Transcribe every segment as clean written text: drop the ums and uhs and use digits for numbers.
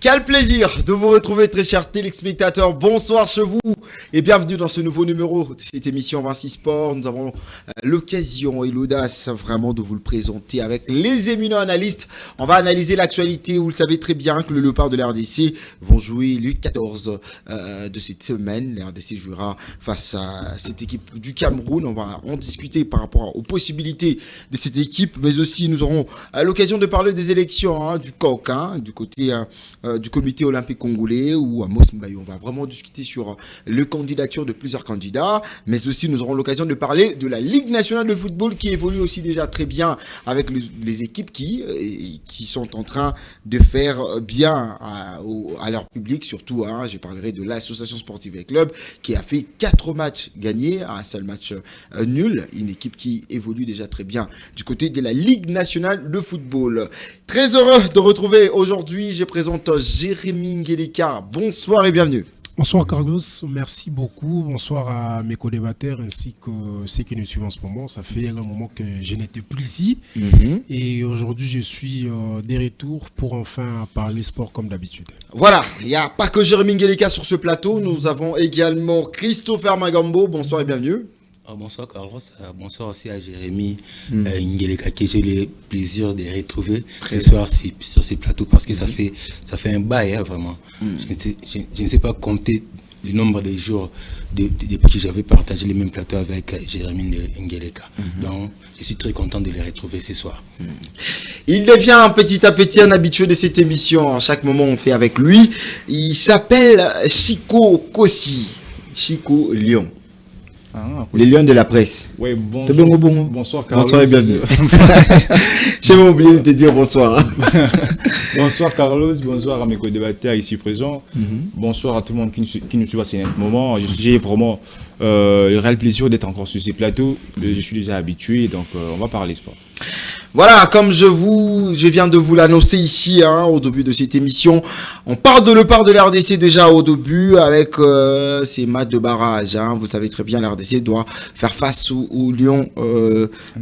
Quel plaisir de vous retrouver, très chers téléspectateurs. Bonsoir chez vous et bienvenue dans ce nouveau numéro de cette émission Vinci Sport. Nous avons l'occasion et l'audace vraiment de vous le présenter avec les éminents analystes. On va analyser l'actualité. Vous le savez très bien que le Léopard de la RDC vont jouer le 14 de cette semaine. La RDC jouera face à cette équipe du Cameroun. On va en discuter par rapport aux possibilités de cette équipe, mais aussi nous aurons l'occasion de parler des élections du COC, du côté du comité olympique congolais ou à Amos Mbaye. On va vraiment discuter sur les candidatures de plusieurs candidats, mais aussi nous aurons l'occasion de parler de la Ligue nationale de football qui évolue aussi déjà très bien avec les équipes qui sont en train de faire bien à leur public, surtout je parlerai de l'association sportive et club qui a fait 4 matchs gagnés, un seul match nul, une équipe qui évolue déjà très bien du côté de la Ligue nationale de football. Très heureux de retrouver aujourd'hui, je présente Jérémy Ngeleka. Bonsoir et bienvenue. Bonsoir Carlos, merci beaucoup. Bonsoir à mes co-débatteurs ainsi que ceux qui nous suivent en ce moment. Ça fait un moment que je n'étais plus ici. Et aujourd'hui, je suis de retour pour enfin parler sport comme d'habitude. Voilà, il n'y a pas que Jérémy Ngeleka sur ce plateau. Nous avons également Christopher Magambo. Bonsoir et bienvenue. Bonsoir Carlos, bonsoir aussi à Jérémy Ngeleka qui j'ai le plaisir de retrouver ce soir sur ces plateaux parce que ça fait un bail vraiment. Je ne sais pas compter le nombre de jours depuis que j'avais partagé les mêmes plateaux avec Jérémy Ngeleka. Donc je suis très content de les retrouver ce soir. Il devient petit à petit un habitué de cette émission. À chaque moment on fait avec lui. Il s'appelle Chico Kossi, Chico Lion. Les lions de la presse. Oui, bonsoir. Bonsoir Carlos. Bonsoir et bienvenue. J'ai oublié de te dire bonsoir. Bonsoir Carlos, bonsoir à mes co-débatteurs ici présents. Bonsoir à tout le monde qui nous suit à ce moment. J'ai vraiment le réel plaisir d'être encore sur ces plateaux. Je suis déjà habitué, donc on va parler sport. Voilà, comme je viens de vous l'annoncer ici au début de cette émission, on parle de Léopard de la RDC déjà au début avec ces matchs de barrage. Vous savez très bien, la RDC doit faire face aux Lions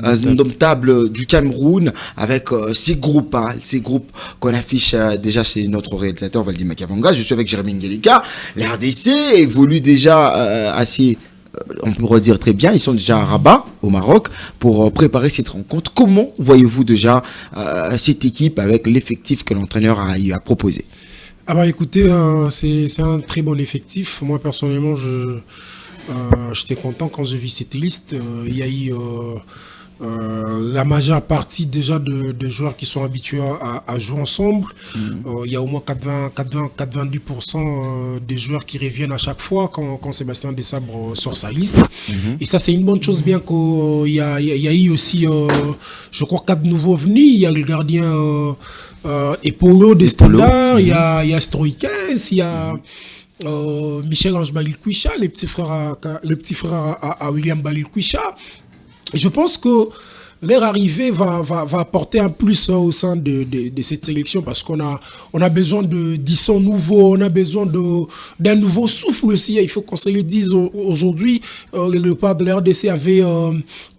indomptables du Cameroun avec ces groupes qu'on affiche déjà chez notre réalisateur Valdi Makavanga. Je suis avec Jérémy Ngeleka. La RDC évolue déjà assez... on peut redire très bien, ils sont déjà à Rabat, au Maroc, pour préparer cette rencontre. Comment voyez-vous déjà cette équipe avec l'effectif que l'entraîneur a proposé? Écoutez, c'est un très bon effectif. Moi, personnellement, j'étais content quand j'ai vu cette liste. Il y a eu la majeure partie déjà de joueurs qui sont habitués à jouer ensemble. Il y a au moins 90% des joueurs qui reviennent à chaque fois quand Sébastien Desabre sort sa liste. Et ça, c'est une bonne chose, bien qu'il y a eu aussi, je crois, 4 nouveaux venus. Il y a le gardien Epolo des Standards, il y a Stroikens, il y a... Michel-Ange Balil-Kouicha, le petit frère à William Balil-Kouicha. Je pense que leur arrivée va apporter un plus au sein de cette sélection parce qu'on a besoin de sons nouveaux, on a besoin d'un nouveau souffle aussi. Il faut qu'on se le dise aujourd'hui. Le Léopard de la RDC avait,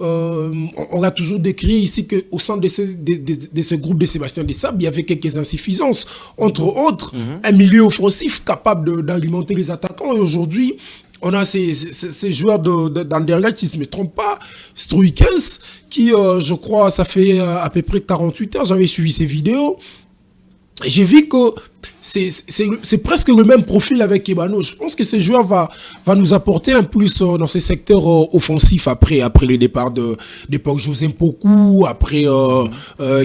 on a toujours décrit ici qu'au sein de ce groupe de Sébastien Desabre, il y avait quelques insuffisances. Entre autres, un milieu offensif capable d'alimenter les attaquants. Et aujourd'hui, on a ces joueurs d'Anderlecht, si je ne me trompe pas, Stroikens, qui, je crois, ça fait à peu près 48 heures, j'avais suivi ces vidéos. J'ai vu que c'est presque le même profil avec Kebano. Je pense que ce joueur va nous apporter un plus dans ces secteurs offensifs après le départ de Pau José Mpoku, après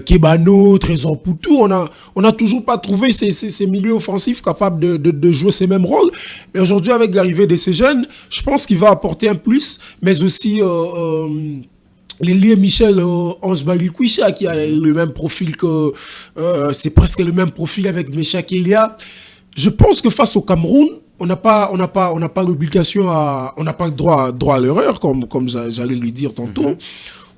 Kebano, Trésor Poutou. On a toujours pas trouvé ces milieux offensifs capables de jouer ces mêmes rôles. Mais aujourd'hui, avec l'arrivée de ces jeunes, je pense qu'il va apporter un plus, mais aussi... L'ailier Michel Ange Balil-Kouicha qui a le même profil que c'est presque le même profil avec Meshak Elia. Je pense que face au Cameroun, on n'a pas l'obligation on n'a pas le droit à l'erreur comme j'allais le dire tantôt.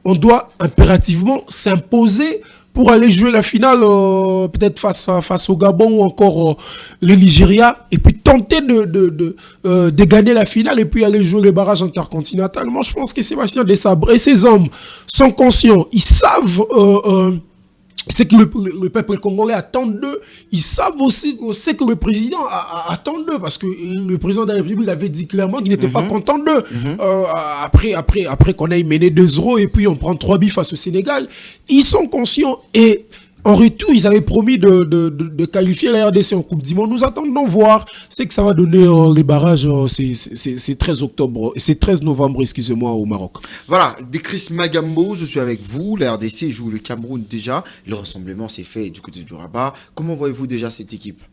On doit impérativement s'imposer pour aller jouer la finale peut-être face au Gabon ou encore le Nigeria et puis tenter de gagner la finale et puis aller jouer les barrages intercontinentaux. Moi, je pense que Sébastien Desabre et ses hommes sont conscients. Ils savent c'est que le peuple congolais attend d'eux. Ils savent aussi que le président attend d'eux, parce que le président de la République avait dit clairement qu'il n'était pas content d'eux. Après qu'on ait mené 2-0 et puis on prend 3 buts face au Sénégal, ils sont conscients, et en retour, ils avaient promis de qualifier la RDC en Coupe du Monde. Nous attendons voir ce que ça va donner les barrages. C'est 13 octobre, c'est 13 novembre, excusez-moi, au Maroc. Voilà, des Chris Magambo, je suis avec vous. La RDC joue le Cameroun déjà. Le rassemblement s'est fait du côté du Rabat. Comment voyez-vous déjà cette équipe?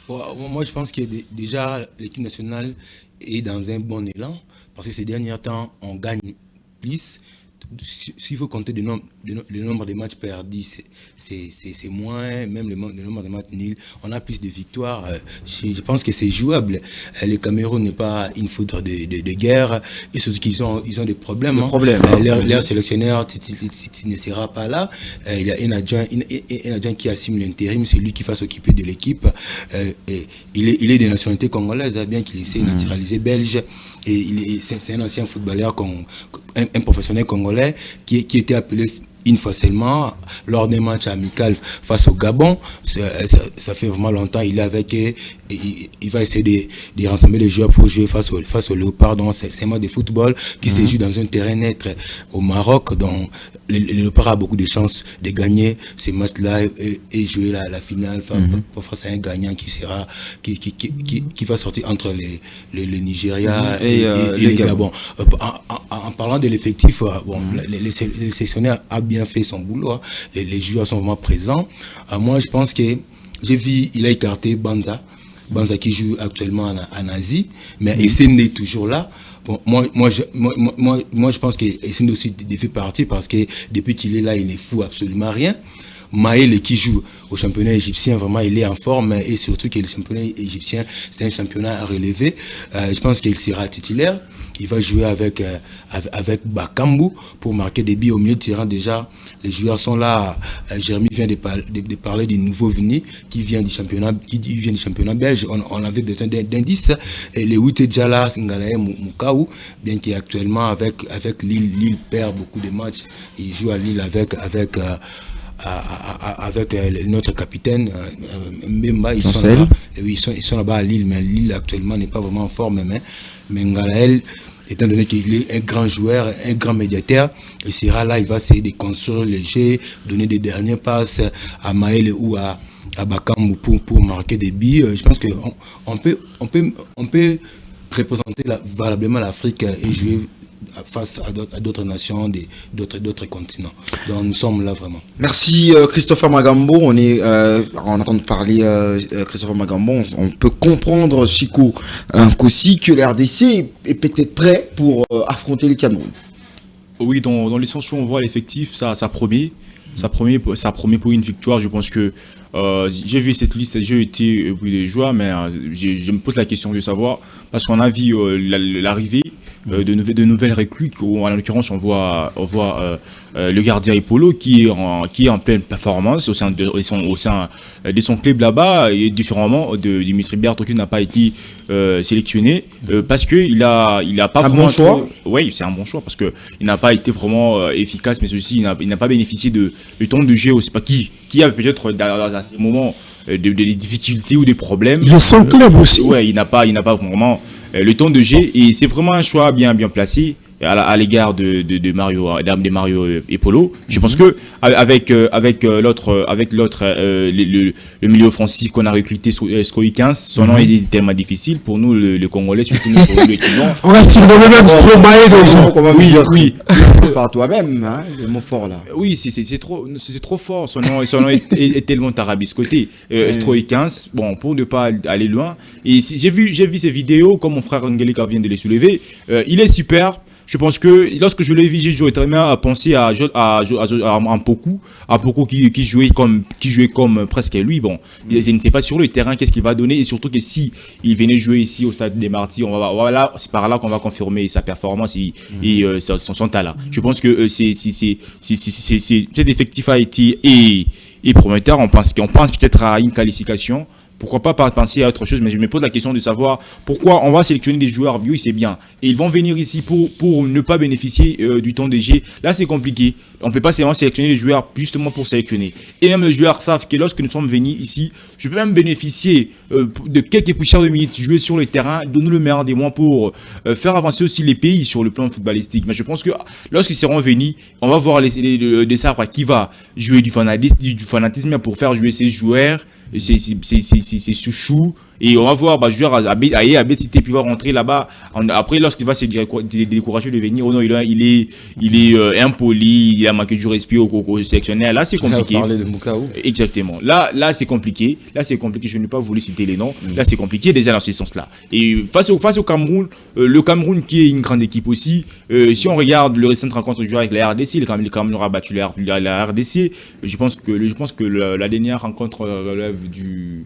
Moi, je pense que déjà l'équipe nationale est dans un bon élan, parce que ces derniers temps, on gagne plus. S'il faut compter le nombre de matchs perdus, c'est moins, même le nombre de matchs nuls. On a plus de victoires. Je pense que c'est jouable. Le Cameroun n'est pas une foudre de guerre. Et surtout qu'ils ont des problèmes. Leur sélectionneur ne sera pas là. Il y a un adjoint qui assume l'intérim. C'est lui qui va s'occuper de l'équipe. Il est de nationalité congolaise, bien qu'il essaie de naturaliser belge. Et c'est un ancien footballeur, un professionnel congolais qui était appelé une fois seulement lors d'un match amical face au Gabon. Ça fait vraiment longtemps. Il est avec eux. Il va essayer de rassembler les joueurs pour jouer face au Léopard. Donc c'est un match de football qui se joue dans un terrain neutre au Maroc. Donc le Léopard a beaucoup de chances de gagner ce match-là et jouer la finale face à un gagnant qui va sortir entre le Nigeria et le Gabon. En parlant de l'effectif, le sélectionneur a bien fait son boulot. Les joueurs sont vraiment présents. Moi, je pense que j'ai vu, il a écarté Banza qui joue actuellement en Asie, mais Essène est toujours là. Bon, moi, je pense que Essène aussi fait partie, parce que depuis qu'il est là, il ne fout absolument rien. Maël, qui joue au championnat égyptien, vraiment il est en forme, et surtout que le championnat égyptien c'est un championnat à relever. Je pense qu'il sera titulaire. Il va jouer avec Bakambu pour marquer des buts au milieu de terrain. Déjà, les joueurs sont là. Jérémy vient de parler du nouveau venu qui vient du championnat belge. On avait besoin d'indices. Et le 8 est déjà là, Ngalaye Mukaou, bien qu'actuellement avec Lille. Lille perd beaucoup de matchs. Il joue à Lille avec notre capitaine Mbemba. Ils sont là. Oui, ils sont là-bas à Lille, mais Lille actuellement n'est pas vraiment en forme. Mais Ngalaël, étant donné qu'il est un grand joueur, un grand médiateur, il sera là, il va essayer de construire le jeu, donner des dernières passes à Maël ou à Bakambu pour marquer des buts. Je pense qu'on peut représenter valablement l'Afrique et jouer face à d'autres nations, d'autres continents. Donc nous sommes là vraiment. Merci Christopher Magambo. On entend parler Christopher Magambo. On peut comprendre, Chico Nkossi, que la RDC est peut-être prêt pour affronter le Cameroun. Oui, dans l'essence, on voit l'effectif, ça promet. Ça promet pour une victoire. Je pense que j'ai vu cette liste, j'ai été des joueurs, mais je me pose la question de savoir, parce qu'on a vu l'arrivée de nouvelles recrues. En l'occurrence, on voit le gardien Epolo qui est en pleine performance au sein de son club là-bas, et différemment de Dimitri Berto, qui n'a pas été sélectionné parce que il a pas un vraiment bon choix. Oui, c'est un bon choix, parce que il n'a pas été vraiment efficace, mais aussi il n'a pas bénéficié de temps de jeu. C'est pas qui a peut-être dans ces moments des difficultés ou des problèmes. Il est sans club aussi. Ouais, il n'a pas vraiment le temps de jeu, et c'est vraiment un choix bien placé à l'égard de Mario Epolo. Je pense que avec l'autre le milieu offensif qu'on a recruté, Scoï 15, son nom est tellement difficile pour nous le Congolais, surtout nous pour le Kinon. On va s'y donner même Stromae. Oui. Par toi-même, hein, le mot fort là. Oui, c'est trop fort. Son nom est tellement tarabiscoté. Stroï 15, bon, pour ne pas aller loin. Et j'ai vu ces vidéos, comme mon frère Angelika vient de les soulever. Il est super. Je pense que lorsque je l'ai vu, j'ai très bien pensé à Poku qui jouait comme presque lui. Bon, je ne sais pas sur le terrain qu'est-ce qu'il va donner, et surtout que si il venait jouer ici au Stade des Martyrs, c'est par là qu'on va confirmer sa performance et son talent. Je pense que cet effectif a été prometteur. On pense peut-être à une qualification pourquoi pas penser à autre chose, mais je me pose la question de savoir pourquoi on va sélectionner des joueurs bio, c'est bien, et ils vont venir ici pour ne pas bénéficier du temps de jeu. Là, c'est compliqué. On peut pas seulement sélectionner les joueurs justement pour sélectionner. Et même les joueurs savent que lorsque nous sommes venus ici, je peux même bénéficier de quelques poussières de minutes jouer sur le terrain, donner le meilleur des mois pour faire avancer aussi les pays sur le plan footballistique. Mais je pense que lorsqu'ils seront venus, on va voir des sabres qui va jouer du fanatisme pour faire jouer ses joueurs, ses chouchous. Et on va voir joueur à Cité puis va rentrer là-bas. Après, lorsqu'il va se décourager de venir, oh non, il est impoli, il a manqué du respect au sélectionnaire. Là, c'est compliqué. On parlait de Moukao. Exactement. Là, c'est compliqué. Je n'ai pas voulu citer les noms. Là, c'est compliqué déjà dans ce sens-là. Et face au Cameroun, le Cameroun qui est une grande équipe aussi. Si on regarde le récent rencontre joué avec la RDC, le Cameroun aura battu la RDC. Je pense que la dernière rencontre relève du...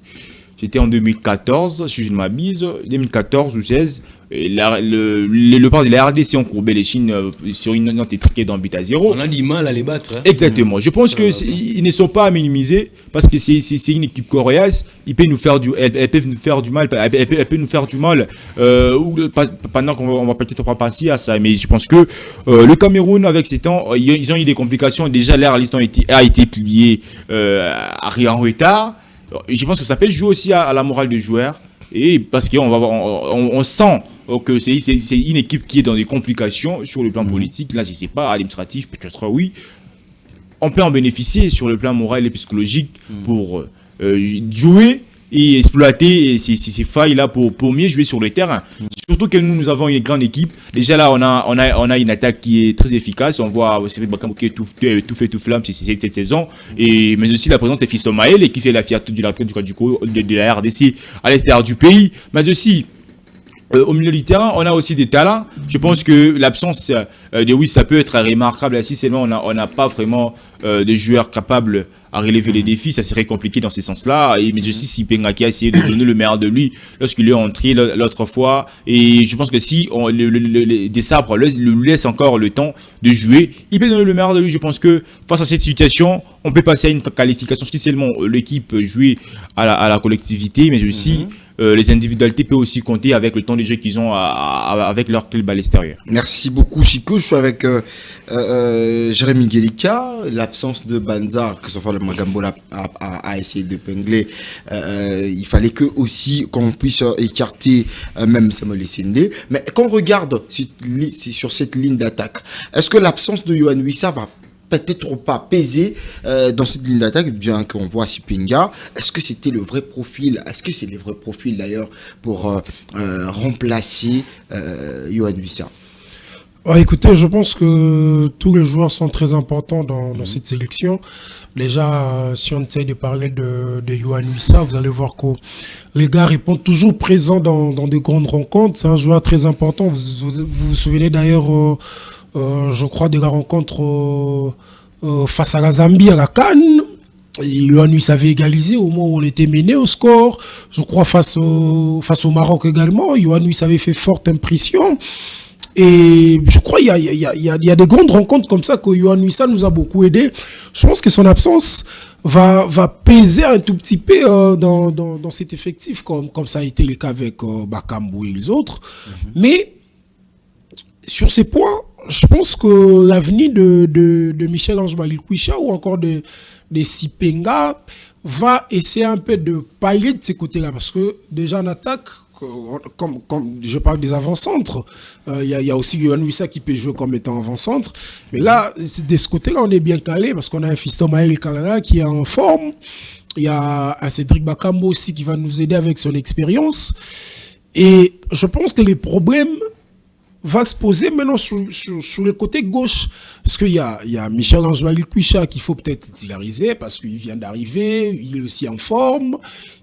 C'était en 2014, si je ne m'abuse, 2014 ou 16. Le part de la RDC ont courbé les Chines sur une note étriquée d'un but à 0. On a du mal à les battre. Hein. Exactement. Je pense qu'ils ne sont pas à minimiser parce que c'est une équipe coréenne. Elle peut nous faire du mal. Elle peut nous faire du mal pendant qu'on va peut-être pas passer à ça. Mais je pense que le Cameroun, avec ces temps, ils ont eu des complications. Déjà, l'air a été plié en retard. Je pense que ça peut jouer aussi à la morale des joueurs. Et parce qu'on sent que c'est une équipe qui est dans des complications sur le plan politique. Là, je ne sais pas, administratif, peut-être oui. On peut en bénéficier sur le plan moral et psychologique pour jouer et exploiter ces failles-là pour mieux jouer sur le terrain. Surtout que nous avons une grande équipe. Déjà là, on a une attaque qui est très efficace. On voit Cédric Bakambu qui est tout fait tout flamme cette saison. Mais aussi la présence de Fiston Maël qui fait la fierté de la RDC à l'extérieur du pays. Mais aussi, au milieu du terrain, on a aussi des talents. Je pense que l'absence de oui, ça peut être remarquable. Si seulement on n'a pas vraiment de joueurs capables à relever les défis, ça serait compliqué dans ce sens-là. Mais aussi si Penga qui a essayé de donner le meilleur de lui lorsqu'il est entré l'autre fois. Et je pense que si des sabres lui laisse encore le temps de jouer, il peut donner le meilleur de lui. Je pense que face à cette situation, on peut passer à une qualification. Si seulement l'équipe jouer à la collectivité, mais aussi les individualités peuvent aussi compter avec le temps de jeu qu'ils ont avec leur club à l'extérieur. Merci beaucoup Chico. Je suis avec Jérémy Guélika. L'absence de Banza, que ce soit le Magambola a essayé d'épingler, il fallait que aussi qu'on puisse écarter même Samuel Essendé. Mais quand on regarde sur cette ligne d'attaque, est-ce que l'absence de Yohan Wissa va peut-être pas peser dans cette ligne d'attaque, bien qu'on voit Sipinga? Est-ce que c'était le vrai profil? Est-ce que c'est le vrai profil d'ailleurs pour remplacer Yohan Wissa? Écoutez, je pense que tous les joueurs sont très importants dans cette sélection. Déjà, si on essaie de parler de Yohan Wissa, vous allez voir que les gars répondent toujours présents dans de grandes rencontres. C'est un joueur très important. Vous vous souvenez d'ailleurs, je crois, de la rencontre face à la Zambie à la CAN. Yohan Wissa avait égalisé au moment où on était mené au score. Je crois face au Maroc également. Yohan Wissa avait fait forte impression. Et je crois qu'il y a des grandes rencontres comme ça que Yohan Wissa nous a beaucoup aidé. Je pense que son absence va peser un tout petit peu dans cet effectif, comme ça a été le cas avec Bakambu et les autres. Mais sur ces points, je pense que l'avenir de Michel-Ange Balikwisha ou encore de Sipenga va essayer un peu de pallier de ces côtés-là. Parce que déjà en attaque, comme je parle des avant-centres, il y a aussi Yohan Wissa qui peut jouer comme étant avant-centre. Mais là, de ce côté-là, on est bien calé parce qu'on a un Fiston Maël Kalala qui est en forme. Il y a un Cédric Bakambu aussi qui va nous aider avec son expérience. Et je pense que les problèmes va se poser maintenant sur le côté gauche. Parce qu'il y a Michel-Ange Balikwisha qu'il faut peut-être titulariser parce qu'il vient d'arriver, il est aussi en forme,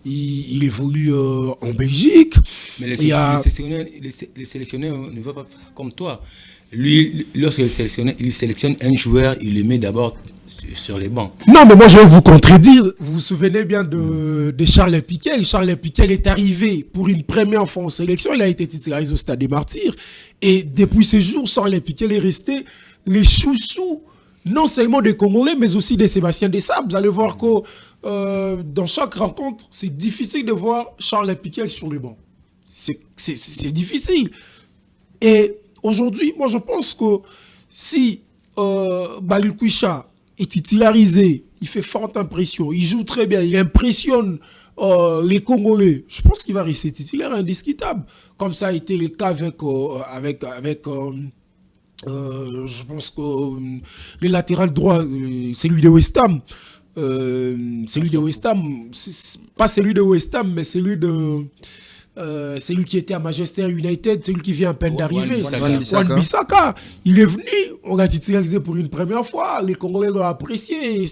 il évolue en Belgique. Mais les sélectionneurs ne veulent pas faire comme toi. Lui, lorsqu'il sélectionne un joueur, il le met d'abord sur les bancs. Non, mais moi je vais vous contredire. Vous vous souvenez bien de Charles Piquet. Charles Piquet est arrivé pour une première fois en sélection. Il a été titularisé au Stade des Martyrs. Et depuis ce jour, Charles Piquet est resté les chouchous non seulement des Congolais, mais aussi des Sébastien Desabre. Vous allez voir que dans chaque rencontre, c'est difficile de voir Charles Piquet sur le banc. C'est difficile. Et aujourd'hui, moi je pense que si Balikwisha est titularisé, il fait forte impression, il joue très bien, il impressionne les Congolais, je pense qu'il va rester titulaire indiscutable. Comme ça a été le cas je pense que les latérales droits, celui de West Ham, pas celui de West Ham, mais celui qui était à Manchester United, celui qui vient à peine d'arriver, Wan-Bissaka. Il est venu, on l'a titularisé pour une première fois, les Congolais l'ont apprécié,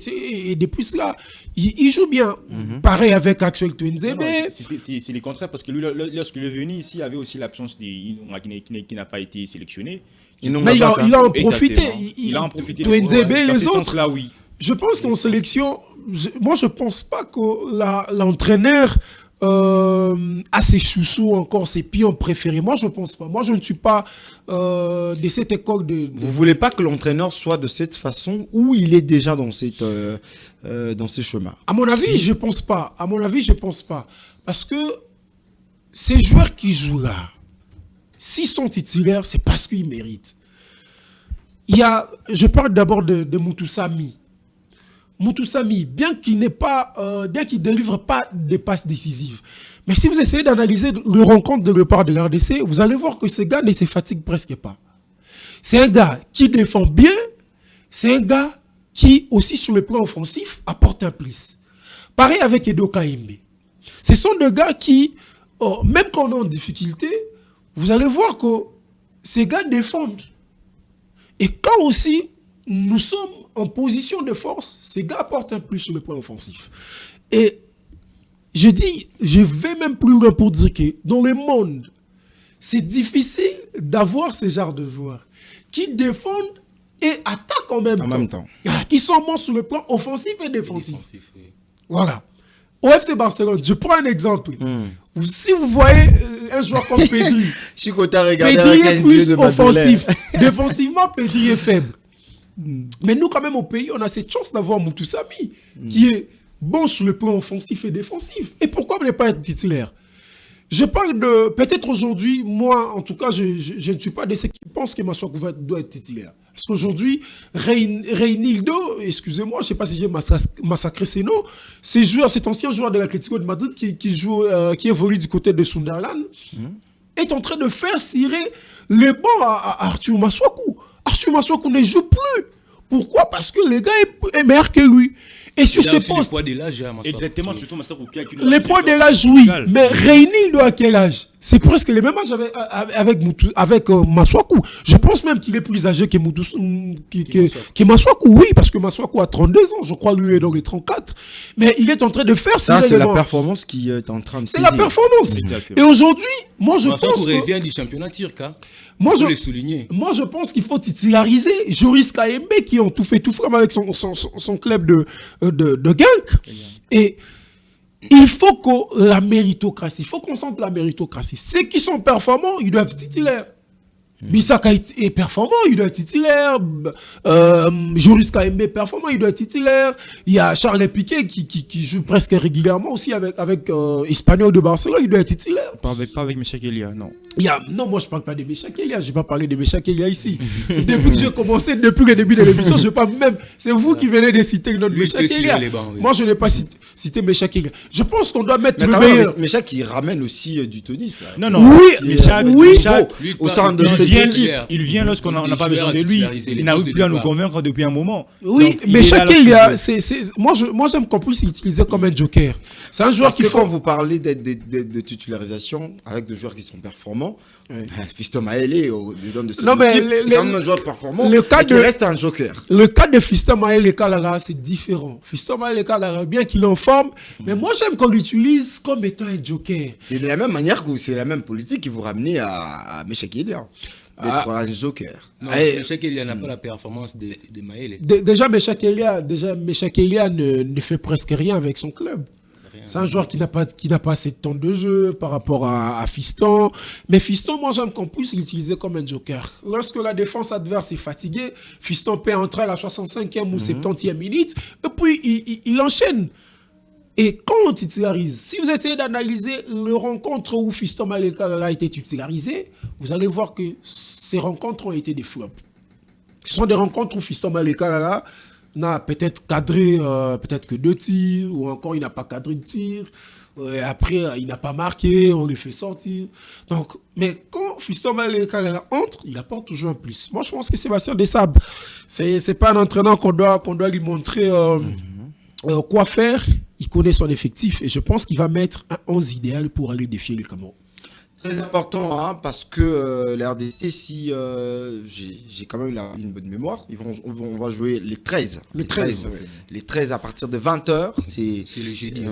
et depuis cela, il joue bien. Pareil avec Axel Twenzebe. C'est le contraire, parce que lui, lorsqu'il est venu ici, il y avait aussi l'absence qui n'a pas été sélectionné. Mais il a en profité. Il a en profité. Twenzebe et les autres. Là, oui. Je pense qu'en sélection, moi je pense pas que l'entraîneur a ses chouchous encore, ses pions préférés. Moi je pense pas. Moi je ne suis pas de cette école de... Vous voulez pas que l'entraîneur soit de cette façon ou il est déjà dans ce chemin? À mon avis, je pense pas. Parce que ces joueurs qui jouent là, s'ils sont titulaires, c'est parce qu'ils méritent. Je parle d'abord de Moutoussamy. Moutoussamy, bien qu'il délivre pas des passes décisives, mais si vous essayez d'analyser le rencontre de le part de l'RDC, vous allez voir que ce gars ne se fatigue presque pas. C'est un gars qui défend bien, c'est un gars qui aussi sur le plan offensif apporte un plus. Pareil avec Edo Kaimbe. Ce sont des gars qui, même quand on est en difficulté, vous allez voir que ces gars défendent. Et quand aussi nous sommes en position de force, ces gars apportent un plus sur le plan offensif. Et je vais même plus loin pour dire que dans le monde, c'est difficile d'avoir ce genre de joueurs qui défendent et attaquent en même temps. Qui sont bons sur le plan offensif et défensif. Oui. Voilà. Au FC Barcelone, je prends un exemple. Si vous voyez un joueur comme Pedri, Pedri est plus offensif. Défensivement, Pedri est faible. Mais nous, quand même, au pays, on a cette chance d'avoir Moutoussamy, qui est bon sur le plan offensif et défensif. Et pourquoi ne pas être titulaire? Je parle de... Peut-être aujourd'hui, moi, en tout cas, je ne suis pas de ceux qui pensent que Massakou doit être titulaire. Parce qu'aujourd'hui, Reinildo, excusez-moi, je ne sais pas si j'ai massacré ses noms, cet ancien joueur de l'Atlético de Madrid qui évolue du côté de Sunderland, est en train de faire cirer les bancs à Arthur Massakou. Arthur Massakou ne joue plus. Pourquoi? Parce que le gars est meilleur que lui. Et sur ces postes... Le poids de l'âge, exactement, surtout Massakou. Les poids de l'âge, oui. Mais Reinildo à quel âge? C'est presque le même âge avec Massakou. Je pense même qu'il est plus âgé que Massakou, oui, parce que Massakou a 32 ans, je crois, lui est dans les 34. Mais il est en train de faire ça. C'est la performance qui est en train de saisir. C'est la performance. Et aujourd'hui, moi je pense que... Massakou revient du championnat turc, hein. Moi, je l'ai souligné. Moi, je pense qu'il faut titulariser Joris Kaembe qui ont tout fait, tout frame avec son club de Genk. Et il faut que la méritocratie, il faut qu'on sente la méritocratie. Ceux qui sont performants, ils doivent être titulaires. Bissaka est performant, il doit être titulaire. Joris Kaembe est performant, il doit être titulaire. Il y a Charles Piquet qui joue presque régulièrement aussi avec Espanyol de Barcelone, il doit être titulaire. Pas avec Meshak Elia, non. Non, moi je ne parle pas de Meshak Elia, je n'ai pas parlé de Meshak Elia ici. Depuis que j'ai commencé, depuis le début de l'émission, je parle même. C'est vous qui venez de citer notre Meshak Elia. Oui. Moi je n'ai pas cité Meshak Elia. Je pense qu'on doit mettre le meilleur. Meshak qui ramène aussi du Tunis. Non. Oui, au sein de cette il vient lorsqu'on n'a pas besoin de lui. Il n'arrive plus à nous convaincre depuis un moment. Oui, mais chacun, moi j'aime qu'on puisse l'utiliser comme un joker. C'est un joueur qui quand vous parlez de titularisation avec des joueurs qui sont performants, Fiston Maëlé donne de cette équipe, c'est quand même un joueur performant qui reste un joker. Le cas de Fiston Maëlé Kalara, c'est différent. Fiston Maëlé Kalara, bien qu'il est en forme, mais moi j'aime qu'on l'utilise comme étant un joker. C'est de la même manière que c'est la même politique qui vous ramenez à Meshak Elia. D'être un joker. Non, Meshak Elia n'a pas la performance de Maëlé. Déjà, Meshak Elia ne fait presque rien avec son club. C'est un joueur qui n'a pas assez de temps de jeu par rapport à Fiston. Mais Fiston, moi, j'aime qu'on puisse l'utiliser comme un joker. Lorsque la défense adverse est fatiguée, Fiston peut entrer à la 65e ou 70e minute, et puis il enchaîne. Et quand on titularise, si vous essayez d'analyser les rencontres où Fiston Malekala a été titularisé, vous allez voir que ces rencontres ont été des flops. Ce sont des rencontres où Fiston Malekala n'a peut-être cadré peut-être que 2 tirs, ou encore il n'a pas cadré de tirs. Après, il n'a pas marqué, on le fait sortir. Donc, mais quand Fiston Malekala entre, il apporte toujours un plus. Moi, je pense que Sébastien Desabre, c'est pas un entraîneur qu'on doit lui montrer quoi faire. Il connaît son effectif et je pense qu'il va mettre un 11 idéal pour aller défier le Cameroun. Très important, hein, parce que la RDC, si j'ai quand même une bonne mémoire, on va jouer les 13. Les 13, ouais. Les 13 à partir de 20h. C'est le jeudi.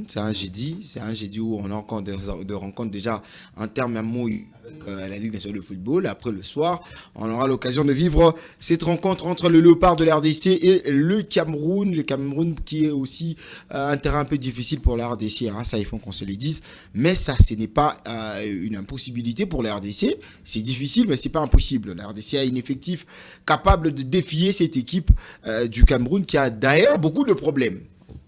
C'est un jeudi. C'est un jeudi où on a encore des rencontres déjà en termes avec la Ligue nationale de football. Après, le soir, on aura l'occasion de vivre cette rencontre entre le Léopard de la RDC et le Cameroun. Le Cameroun qui est aussi un terrain un peu difficile pour la RDC. Hein, ça, il faut qu'on se le dise. Mais ça, ce n'est pas une impossibilité pour la RDC. C'est difficile, mais c'est pas impossible. La RDC a un effectif capable de défier cette équipe du Cameroun qui a d'ailleurs beaucoup de problèmes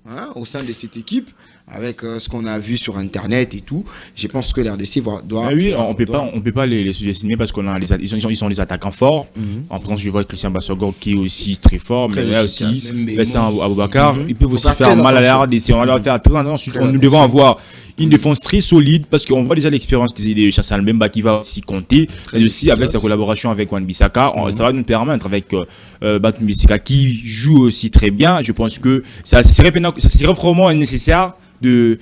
hein, au sein de cette équipe. Avec ce qu'on a vu sur Internet et tout, je pense que la RDC doit... oui, on peut pas les sous-estimer parce qu'on a ils sont les attaquants forts. En présence, je vois Christian Bassogor qui est aussi très fort, mais là aussi, Vincent Aboubakar, ils peuvent aussi faire mal à la RDC. On va leur faire très attention. Nous devons avoir une défense très solide parce qu'on voit déjà l'expérience de Chassal Mbemba qui va aussi compter, mais aussi avec sa collaboration avec Wan Bissaka. Ça va nous permettre avec Batou Bissaka qui joue aussi très bien. Je pense que ça serait vraiment nécessaire de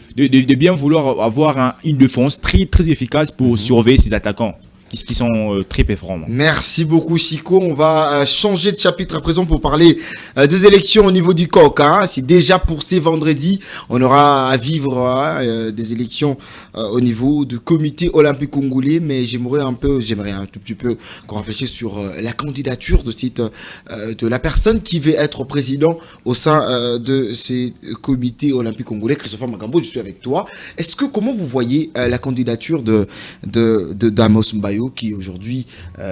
bien vouloir avoir une défense très, très efficace pour surveiller ces attaquants qui sont très performants. Merci beaucoup Chico. On va changer de chapitre à présent pour parler des élections au niveau du COC. Hein. C'est déjà pour ce vendredi. On aura à vivre des élections au niveau du comité olympique congolais. Mais j'aimerais un tout petit peu qu'on réfléchisse sur la candidature de la personne qui va être président au sein de ces comités olympiques congolais. Christopher Magambo, je suis avec toi. Comment vous voyez la candidature d'Amos Mbayo qui aujourd'hui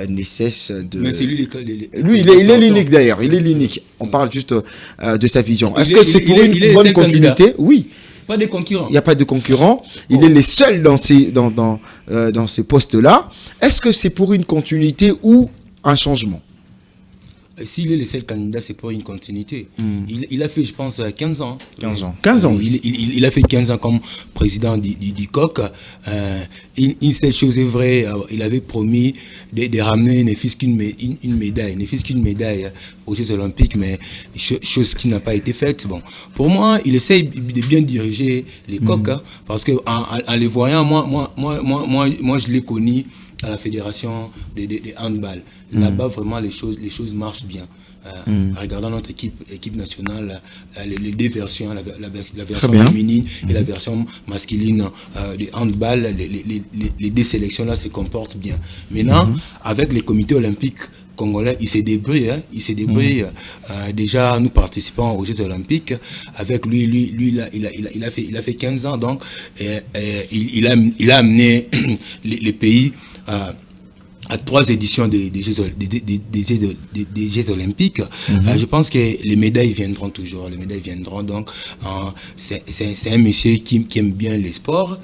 ne cesse de... Mais c'est lui, il est l'unique d'ailleurs, il est l'unique. On parle juste de sa vision. Est-ce que c'est pour une bonne continuité? Oui. Pas de concurrents. Il n'y a pas de concurrents. Il est les seuls dans ces postes-là. Est-ce que c'est pour une continuité ou un changement? S'il est le seul candidat, c'est pour une continuité. Il a fait, je pense, 15 ans. 15 ans. Il a fait 15 ans comme président du COC. Une seule chose est vraie, il avait promis de ramener ne fût-ce qu'une médaille aux Jeux Olympiques, mais chose qui n'a pas été faite. Bon, pour moi, il essaye de bien diriger les COC, hein, parce que en les voyant, moi, je l'ai connu à la fédération de handball. Là-bas, vraiment, les choses marchent bien. En regardant notre équipe nationale, les deux versions, la version féminine et la version masculine de handball, les deux sélections-là se comportent bien. Maintenant, avec les comités olympiques congolais, ils se débrouillent. Hein, déjà, nous participons aux Jeux Olympiques. Avec lui, il a fait 15 ans, donc il a amené les pays à 3 éditions des Jeux Olympiques. Je pense que les médailles viendront toujours. Donc, c'est un monsieur qui aime bien les sports.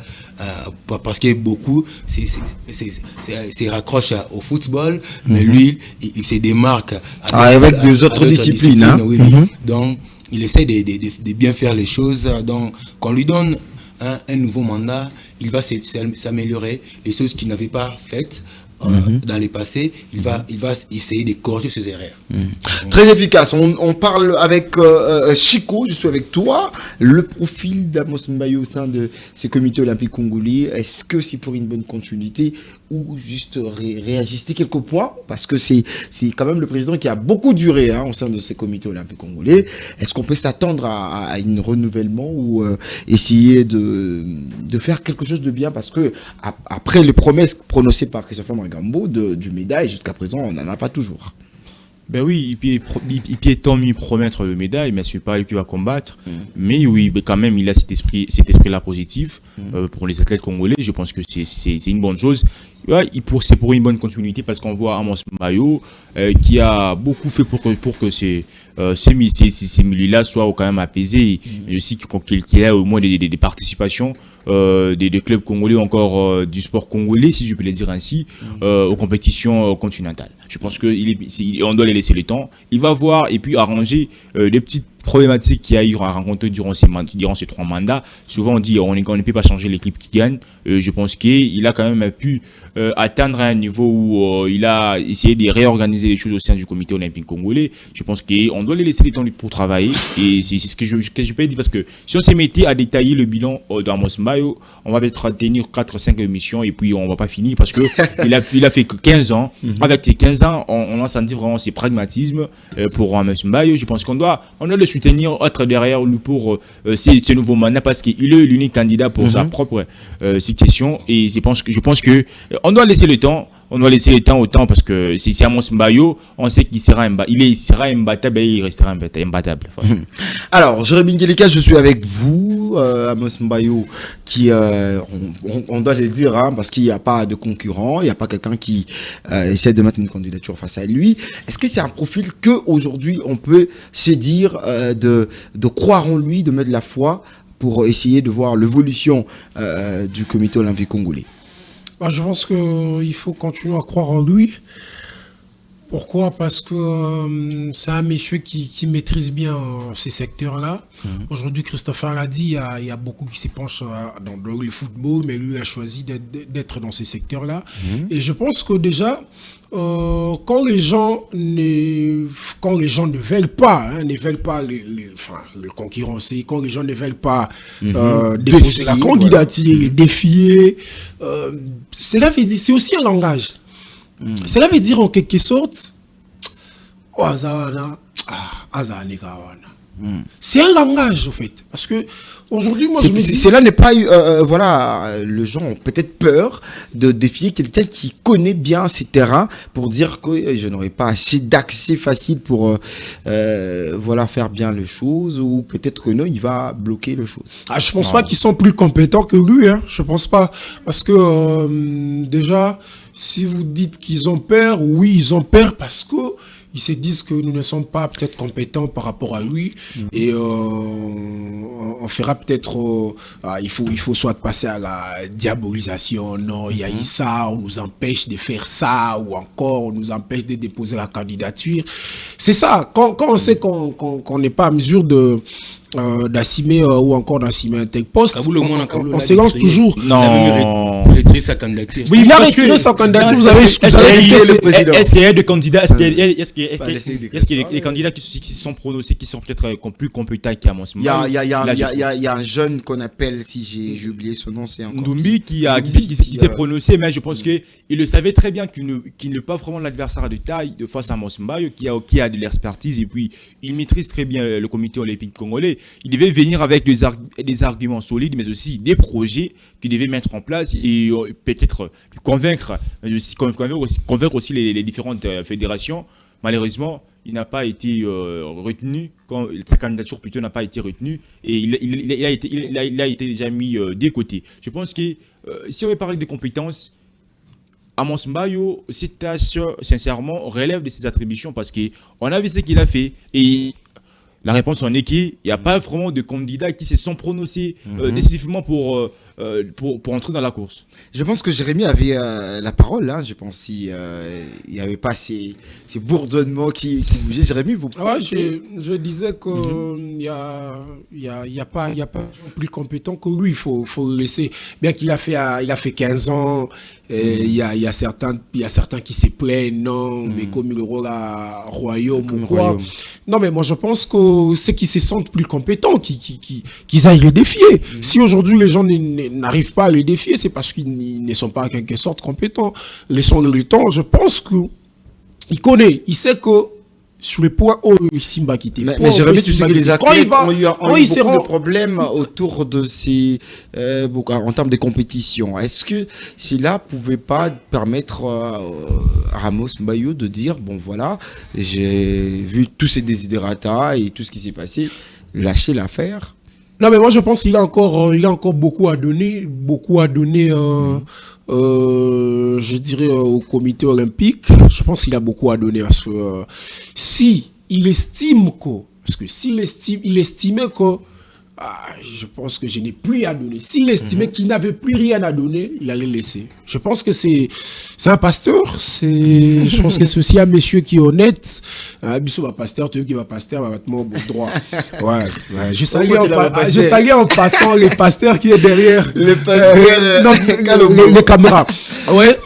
Parce que beaucoup se raccrochent au football, mais lui, il se démarque avec des autres disciplines. Hein. Oui. Donc, il essaie de bien faire les choses. Donc, qu'on lui donne un nouveau mandat, il va s'améliorer. Les choses qu'il n'avait pas faites dans les passés, il va essayer de corriger ses erreurs. Très efficace. On parle avec Chico, je suis avec toi. Le profil d'Amos Mbayo au sein de ces comités olympiques congolais, est-ce que c'est pour une bonne continuité ou juste réajuster quelques points? Parce que c'est quand même le président qui a beaucoup duré au sein de ces comités olympiques congolais. Est-ce qu'on peut s'attendre à un renouvellement ou essayer de faire quelque chose de bien? Parce que après les promesses prononcées par Christopher Magambo du médaille, jusqu'à présent, on n'en a pas toujours. Ben oui, et puis tant mieux promettre le médaille, mais c'est pas lui qui va combattre. Mais oui, mais quand même, il a cet esprit-là positif pour les athlètes congolais. Je pense que c'est une bonne chose. Ouais, c'est pour une bonne continuité parce qu'on voit Amos Mbayo qui a beaucoup fait pour que ces milieux-là soient quand même apaisés, mais aussi qu'il y ait au moins des participations des clubs congolais, encore du sport congolais, si je peux le dire ainsi, aux compétitions continentales. Je pense qu'on doit les laisser le temps. Il va voir et puis arranger les petites problématiques qu'il y a eu à rencontrer durant ces 3 mandats. Souvent on dit on ne peut pas changer l'équipe qui gagne. Je pense qu'il a quand même pu atteindre un niveau où il a essayé de réorganiser les choses au sein du comité olympique congolais. Je pense qu'on doit les laisser le temps pour travailler et c'est ce que je peux dire parce que si on se mettait à détailler le bilan d'Amos Mbayo, on va peut-être tenir 4-5 émissions et puis on va pas finir parce que il a fait que 15 ans. Avec ces 15 ans, on a senti vraiment ses pragmatismes pour Amos Mbayo. Je pense qu'on doit le soutenir, être derrière lui pour ces nouveaux mandats parce qu'il est l'unique candidat pour sa propre succession et je pense que on doit laisser le temps. On doit laisser le temps au temps parce que si c'est Amos Mbayo, on sait qu'il sera imbattable et il restera imbattable. Alors, Jérémy Ngeleka, je suis avec vous, Amos Mbayo, qui, on doit le dire, hein, parce qu'il n'y a pas de concurrent, il n'y a pas quelqu'un qui essaie de mettre une candidature face à lui. Est-ce que c'est un profil qu'aujourd'hui on peut se dire de croire en lui, de mettre de la foi pour essayer de voir l'évolution du comité olympique congolais? Je pense qu'il faut continuer à croire en lui. Pourquoi? Parce que c'est un monsieur qui maîtrise bien ces secteurs-là. Aujourd'hui, Christopher l'a dit, il y a beaucoup qui se penchent dans le football, mais lui a choisi d'être dans ces secteurs-là. Et je pense que déjà, quand les gens ne veulent pas, le concurrencer, quand les gens ne veulent pas déposer la candidature, et défier, cela veut dire, c'est aussi un langage. Cela veut dire en quelque sorte, c'est un langage en fait, parce que aujourd'hui, moi je me dis, cela n'est pas, voilà, les gens ont peut-être peur de défier quelqu'un qui connaît bien ces terrains pour dire que je n'aurai pas assez d'accès facile pour, voilà, faire bien les choses, ou peut-être que non, il va bloquer les choses. Je pense pas qu'ils sont plus compétents que lui, hein. Je pense pas, parce que déjà, si vous dites qu'ils ont peur, oui, ils ont peur parce que ils se disent que nous ne sommes pas peut-être compétents par rapport à lui et on fera peut-être il faut soit passer à la diabolisation, non, il y a eu ça, on nous empêche de faire ça, ou encore on nous empêche de déposer la candidature. C'est ça, quand on sait qu'on n'est pas à mesure d'assumer ou encore d'assumer un tel poste, on se lance toujours. Non, retiré sa candidature. Oui, il a retiré sa candidature. Vous avez le président. Est-ce qu'il y a des candidats, est-ce qu'il y a des candidats qui se sont prononcés, qui sont peut-être plus compétents qu'Amos Mbayo? Il y a un jeune qu'on appelle, si j'ai oublié son nom, c'est encore Ndoumbi qui s'est prononcé, mais je pense qu'il le savait très bien qu'il n'est pas vraiment l'adversaire de taille de face à Amos Mbayo, qui a de l'expertise et puis il maîtrise très bien le comité olympique congolais. Il devait venir avec des arguments solides, mais aussi des projets qu'il devait mettre en place et peut-être convaincre aussi les différentes fédérations. Malheureusement, il n'a pas été retenu, sa candidature plutôt n'a pas été retenue et il a été déjà mis de côté. Je pense que si on veut parler de compétences, Amos Mbayo, cette tâche, sincèrement, relève de ses attributions parce qu'on a vu ce qu'il a fait et la réponse en est qu'il n'y a pas vraiment de candidats qui se sont prononcés décisivement pour entrer dans la course. Je pense que Jérémy avait la parole, hein. Je pense s'il n'y avait pas ces bourdonnements qui bougeaient. Jérémy, vous je disais qu'il n'y a pas plus compétent que lui. Il faut le laisser. Bien qu'il a fait 15 ans, il y a certains qui se plaignent, non, mais comme le rôle à Royaume ou quoi. Non, mais moi je pense que ceux qui se sentent plus compétents, qu'ils aillent le défier. Si aujourd'hui les gens n'arrivent pas à le défier, c'est parce qu'ils ne sont pas en quelque sorte compétents. Laissons-le le temps. Je pense qu'il connaît, il sait que sur le point où Simba quitté. Mais Jérémy, tu sais que les athlètes ont eu beaucoup de problèmes autour de ces, en termes de compétition. Est-ce que cela pouvait pas permettre à Ramos Mbayo de dire, bon voilà, j'ai vu tous ces désidératas et tout ce qui s'est passé, lâcher l'affaire? Non, mais moi je pense qu'il a encore beaucoup à donner, je dirais au comité olympique. Je pense qu'il a beaucoup à donner parce que si il estime que, parce que s'il estimait que je pense que je n'ai plus à donner. S'il estimait qu'il n'avait plus rien à donner, il allait laisser. Je pense que c'est un pasteur. Je pense que c'est aussi un monsieur qui est honnête. Bissou va pasteur, tu veux qu'il va pasteur, va mettre mon droit. Ouais. Je salue en passant les pasteurs qui est derrière. Les pasteurs. Les caméras. Ouais.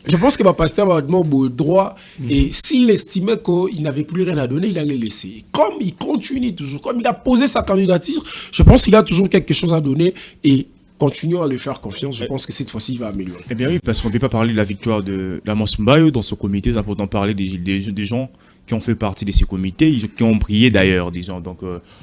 Je pense que ma pasteur va demander au droit et s'il estimait qu'il n'avait plus rien à donner, il allait laisser. Comme il continue toujours, comme il a posé sa candidature, je pense qu'il a toujours quelque chose à donner et continuons à lui faire confiance. Je pense que cette fois-ci, il va améliorer. Eh bien oui, parce qu'on ne peut pas parler de la victoire de Ramos Mbayo dans ce comité. C'est important de parler des gens qui ont fait partie de ces comités, qui ont prié d'ailleurs, disons. Donc,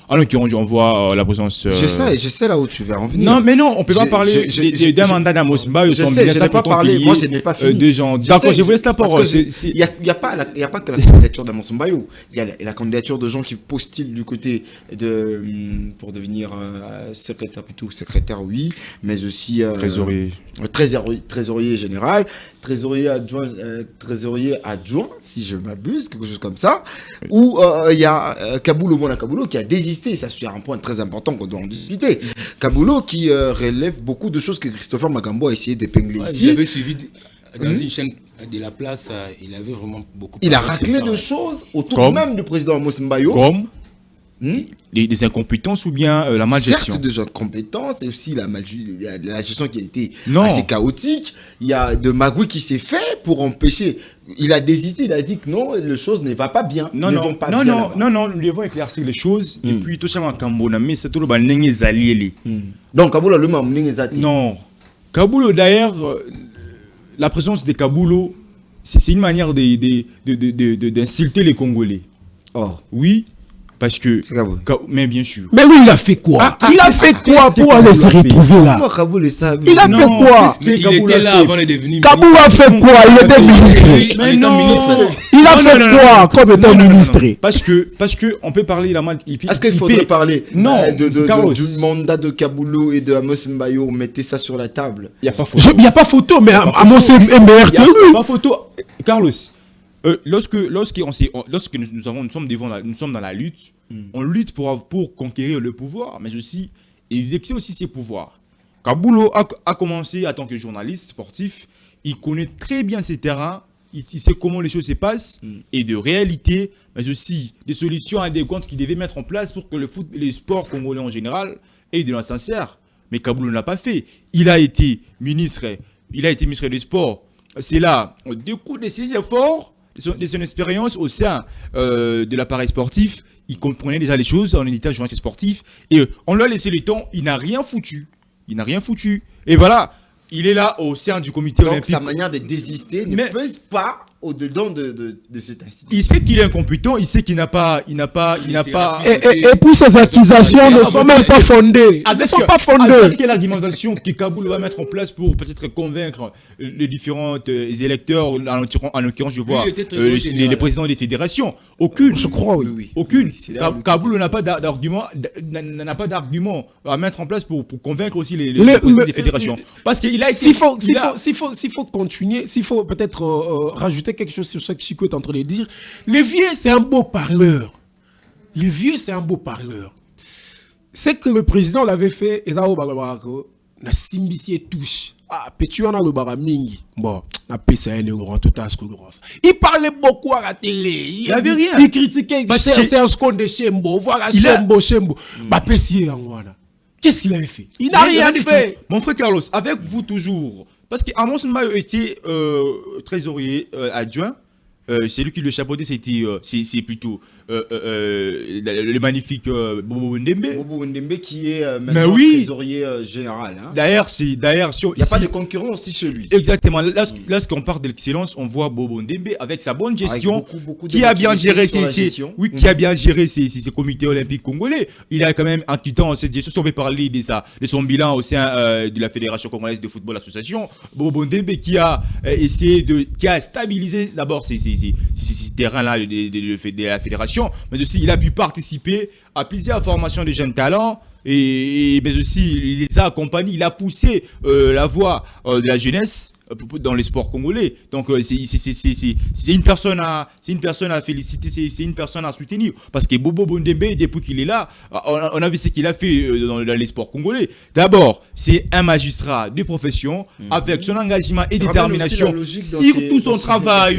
en l'occurrence, on voit la présence... Je sais là où tu vas en venir. Non, mais non, on ne peut pas parler d'un mandat d'Amos Mbayo. Je n'ai pas parlé, moi je n'ai pas fini. Des gens. D'accord, je vous laisse la parole. Il n'y a pas que la candidature d'Amos Mbayo. Il y a la candidature de gens qui postulent du côté pour devenir secrétaire, oui, mais aussi... Trésorier général, trésorier adjoint, si je m'abuse, quelque chose comme ça, où il y a Mona Kaboulo qui a désisté, ça c'est un point très important qu'on doit en discuter. Kaboulo qui relève beaucoup de choses que Christopher Magambo a essayé d'épingler ici. Il avait suivi dans une chaîne de la place, il avait vraiment beaucoup... Il a raclé de choses autour même du président Amos Mbayo. Comme des incompétences ou bien la malgestion. Certes, des incompétences et aussi la gestion qui a été assez chaotique. Il y a de magouilles qui s'est fait pour empêcher. Il a désisté, il a dit que non, les choses ne vont pas bien. Non, nous devons éclaircir les choses. Et puis, tout ça, mais c'est tout le monde. Donc, Kaboulo, le non. Kaboulo, d'ailleurs, la présence de Kaboulo, c'est une manière d'insulter les Congolais. Oh. Oui. Parce que, mais bien sûr. Mais lui, il a fait quoi? Il a fait quoi pour aller se retrouver là? Il a fait quoi? Il était là avant de devenir ministre. Kabou a fait quoi? Il était ministre. Mais non. Il a fait quoi comme étant ministre? Parce que on peut parler la mal. Est-ce qu'il faudrait parler du mandat de Kaboulo et de Amos Mbayo? Mettez ça sur la table. Il n'y a pas photo. Il n'y a pas photo, mais Amos est meilleur que lui. Il n'y a pas photo. Carlos. Lorsque nous sommes dans la lutte, on lutte pour conquérir le pouvoir, mais aussi exercer aussi ses pouvoirs. Kaboulo a commencé en tant que journaliste sportif, il connaît très bien ses terrains, il sait comment les choses se passent, et de réalité, mais aussi des solutions adéquates qu'il devait mettre en place pour que les sports congolais en général aient de sincère. Mais Kaboulo ne l'a pas fait. Il a été ministre des Sports. C'est là, du coup, de ses efforts, de son expérience au sein de l'appareil sportif, il comprenait déjà les choses en étant journaliste sportif et on lui a laissé le temps, il n'a rien foutu. Et voilà, il est là au sein du comité olympique. Donc sa manière de désister ne pèse pas au-dedans de cette institution. Il sait qu'il est incompétent, il sait qu'il n'a pas... Et puis ces accusations ne sont même pas fondées. Elles ne sont pas fondées. Avec quelle argumentation que Kaboul va mettre en place pour peut-être convaincre les différents électeurs, en l'occurrence je vois les présidents des fédérations? Aucune. Je crois, oui. Aucune. Kaboul n'a pas d'argument à mettre en place pour convaincre aussi les présidents des fédérations. Parce qu'il a été... S'il faut continuer, s'il faut peut-être rajouter quelque chose sur ce que Chico est en train de dire. Le vieux, c'est un beau parleur. C'est que le président l'avait fait, et là, na simbisi touche. Petit on a le baramingi. Bon, la PCN est grand tout à ce que grosse. Il parlait beaucoup à la télé. Il avait rien. Il critiquait Serge Konde Chembo, voilà Chembo. Bah PCN en qu'est-ce qu'il avait fait? Il n'a rien fait. Mon frère Carlos, avec vous toujours. Parce qu'Amos Mbayo était trésorier adjoint. C'est lui qui le chapeautait, c'est plutôt le magnifique Bobo Ndembe. Bobo Ndembe qui est maintenant trésorier général. Hein. D'ailleurs, il n'y a pas de concurrent aussi chez lui. Exactement. Lorsqu'on parle de l'excellence, on voit Bobo Ndembe avec sa bonne gestion, beaucoup qui a bien géré qui a bien géré ses comités olympiques congolais. Il a quand même, en quittant cette gestion, si on veut parler de son bilan au sein de la Fédération congolaise de football association, Bobo Ndembe qui a essayé qui a stabilisé d'abord ces terrains-là de la fédération, mais aussi il a pu participer à plusieurs formations de jeunes talents mais aussi il les a accompagnés, il a poussé la voie de la jeunesse dans les sports congolais. Donc c'est une personne à féliciter, c'est une personne à soutenir parce que Bobo Ndembe, depuis qu'il est là, on a vu ce qu'il a fait dans les sports congolais. D'abord, c'est un magistrat de profession avec son engagement et détermination sur tout son travail.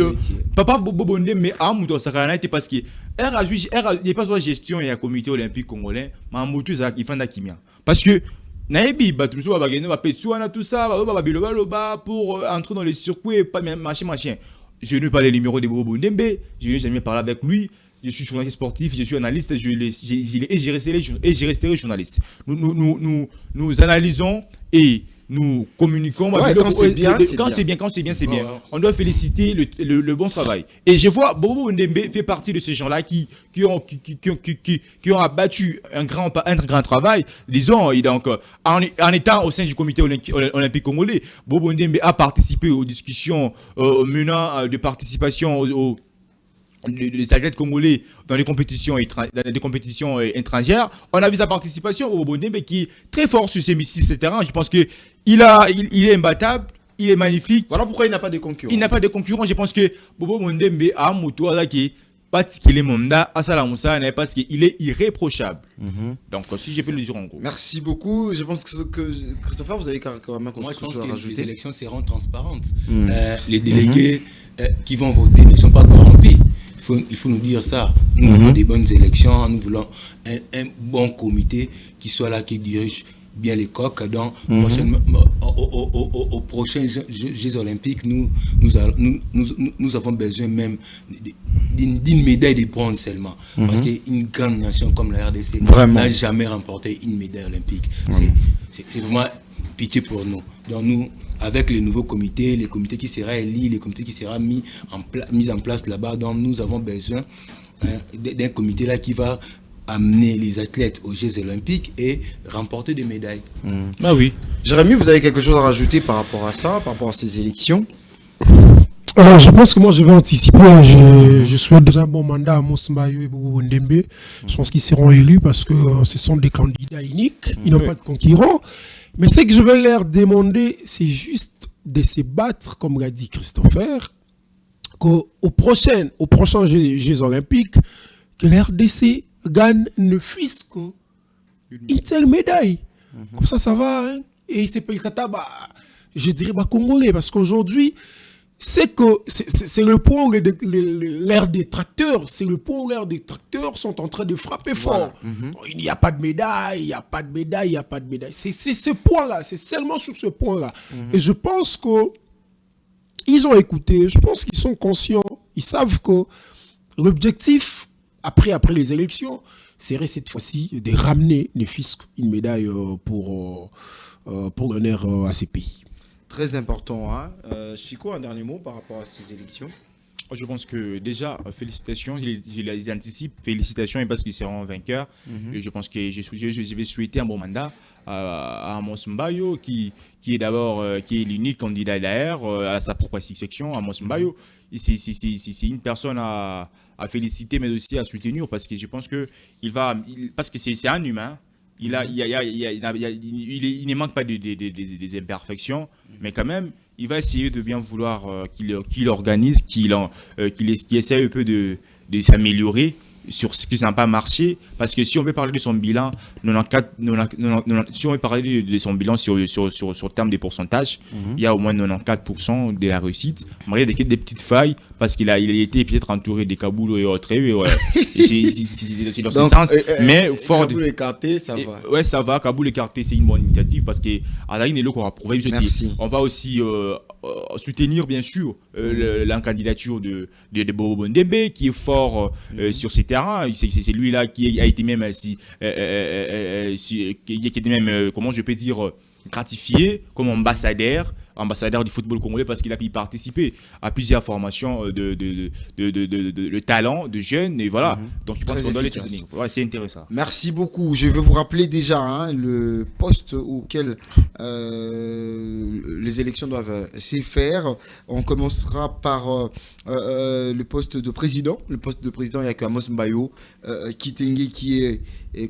Papa Bobo Ndembe a mouton sakanate parce que il n'est pas sur la gestion et un comité olympique congolais, mais en mouton il fait kimia parce que Naebi, tout ça, pour entrer dans les circuits, pas machin. Je n'ai pas les numéros de Bobo Ndembe, je n'ai jamais parlé avec lui. Je suis journaliste sportif, je suis analyste, et je resterai journaliste. Nous analysons et nous communiquons. Quand c'est bien, c'est bien. On doit féliciter le bon travail. Et je vois Bobo Ndembe fait partie de ces gens-là qui ont abattu un grand travail. Disons, donc, en étant au sein du comité olympique congolais, Bobo Ndembe a participé aux discussions menant de participation des athlètes congolais dans des compétitions étrangères. On a vu sa participation au Bobo Ndembe qui est très fort sur ces terrains. Je pense qu'il est imbattable, il est magnifique. Voilà pourquoi il n'a pas de concurrent. Il n'a pas de concurrent. Je pense que Bobo Ndembe a un moto qui particulièrement mandat à Salamoussa parce qu'il est irréprochable. Donc si je peux le dire en gros. Merci beaucoup. Je pense que Christopher, vous avez quand même quelque chose à rajouter. Les élections seront transparentes. Les délégués qui vont voter ne sont pas corrompus. Il faut nous dire ça. Nous voulons des bonnes élections, nous voulons un bon comité qui soit là, qui dirige bien les coqs. Donc, aux prochains Jeux olympiques, nous avons besoin même d'une médaille de bronze seulement. Parce qu'une grande nation comme la RDC n'a jamais remporté une médaille olympique. C'est vraiment pitié pour nous. Donc nous, avec les nouveaux comités, les comités qui seront élus, les comités qui seront mis en place là-bas, donc nous avons besoin d'un comité là qui va amener les athlètes aux Jeux olympiques et remporter des médailles. Ah oui. Jérémy, vous avez quelque chose à rajouter par rapport à ça, par rapport à ces élections? Alors, je pense que moi, je vais anticiper. Je souhaite déjà un bon mandat à Moussa Mbayo et Bobo Ndembe. Je pense qu'ils seront élus parce que ce sont des candidats uniques. Ils n'ont pas de concurrents. Mais ce que je vais leur demander, c'est juste de se battre, comme l'a dit Christopher, qu'au prochain Jeux olympiques, que la RDC gagne ne fût-ce qu'une telle médaille. Comme ça va. Hein? Et c'est pas je dirais congolais, parce qu'aujourd'hui, c'est le point où l'air des tracteurs, sont en train de frapper fort. Il n'y a pas de médaille, il n'y a pas de médaille. C'est ce point-là, c'est seulement sur ce point-là. Et je pense qu'ils ont écouté, je pense qu'ils sont conscients, ils savent que l'objectif, après les élections, serait cette fois-ci de ramener ne fût-ce qu'une médaille pour l'honneur à ces pays. Très important. Hein. Chico, un dernier mot par rapport à ces élections? Je pense que déjà, félicitations, je les anticipe, félicitations parce qu'ils seront vainqueurs. Et je pense que je vais souhaiter un bon mandat à Moussa Mbayo, qui est d'abord qui est l'unique candidat d'AR à sa propre section, à Moussa Mbayo. C'est une personne à féliciter, mais aussi à soutenir parce que je pense que parce que c'est un humain. Il ne manque pas des imperfections, mais quand même, il va essayer de bien vouloir qu'il organise, qu'il essaie un peu de s'améliorer sur ce qui n'a pas marché. Parce que si on veut parler de son bilan, si on veut parler de son bilan sur le terme des pourcentages, il y a au moins 94% de la réussite. Mais il y a des petites failles parce qu'il a été peut-être entouré des Kaboul et autres. C'est dans ce sens. Mais fort Kaboul écarté, ça va. Ouais, ça va. Kaboul écarté, c'est une bonne initiative parce que Alain est là qu'on va prouver. On va aussi soutenir bien sûr la candidature de Bobo Ndembe qui est fort sur ces termes. terrain. C'est lui-là qui a été même, qui a été même, comment je peux dire, gratifié comme ambassadeur du football congolais parce qu'il a pu participer à plusieurs formations de talents, de jeunes, et voilà. Donc je pense qu'on doit les soutenir. Ouais, c'est intéressant. Merci beaucoup. Je vais vous rappeler déjà le poste auquel les élections doivent se faire. On commencera par le poste de président. Le poste de président, il n'y a que Amos Mbayo Kitenge qui est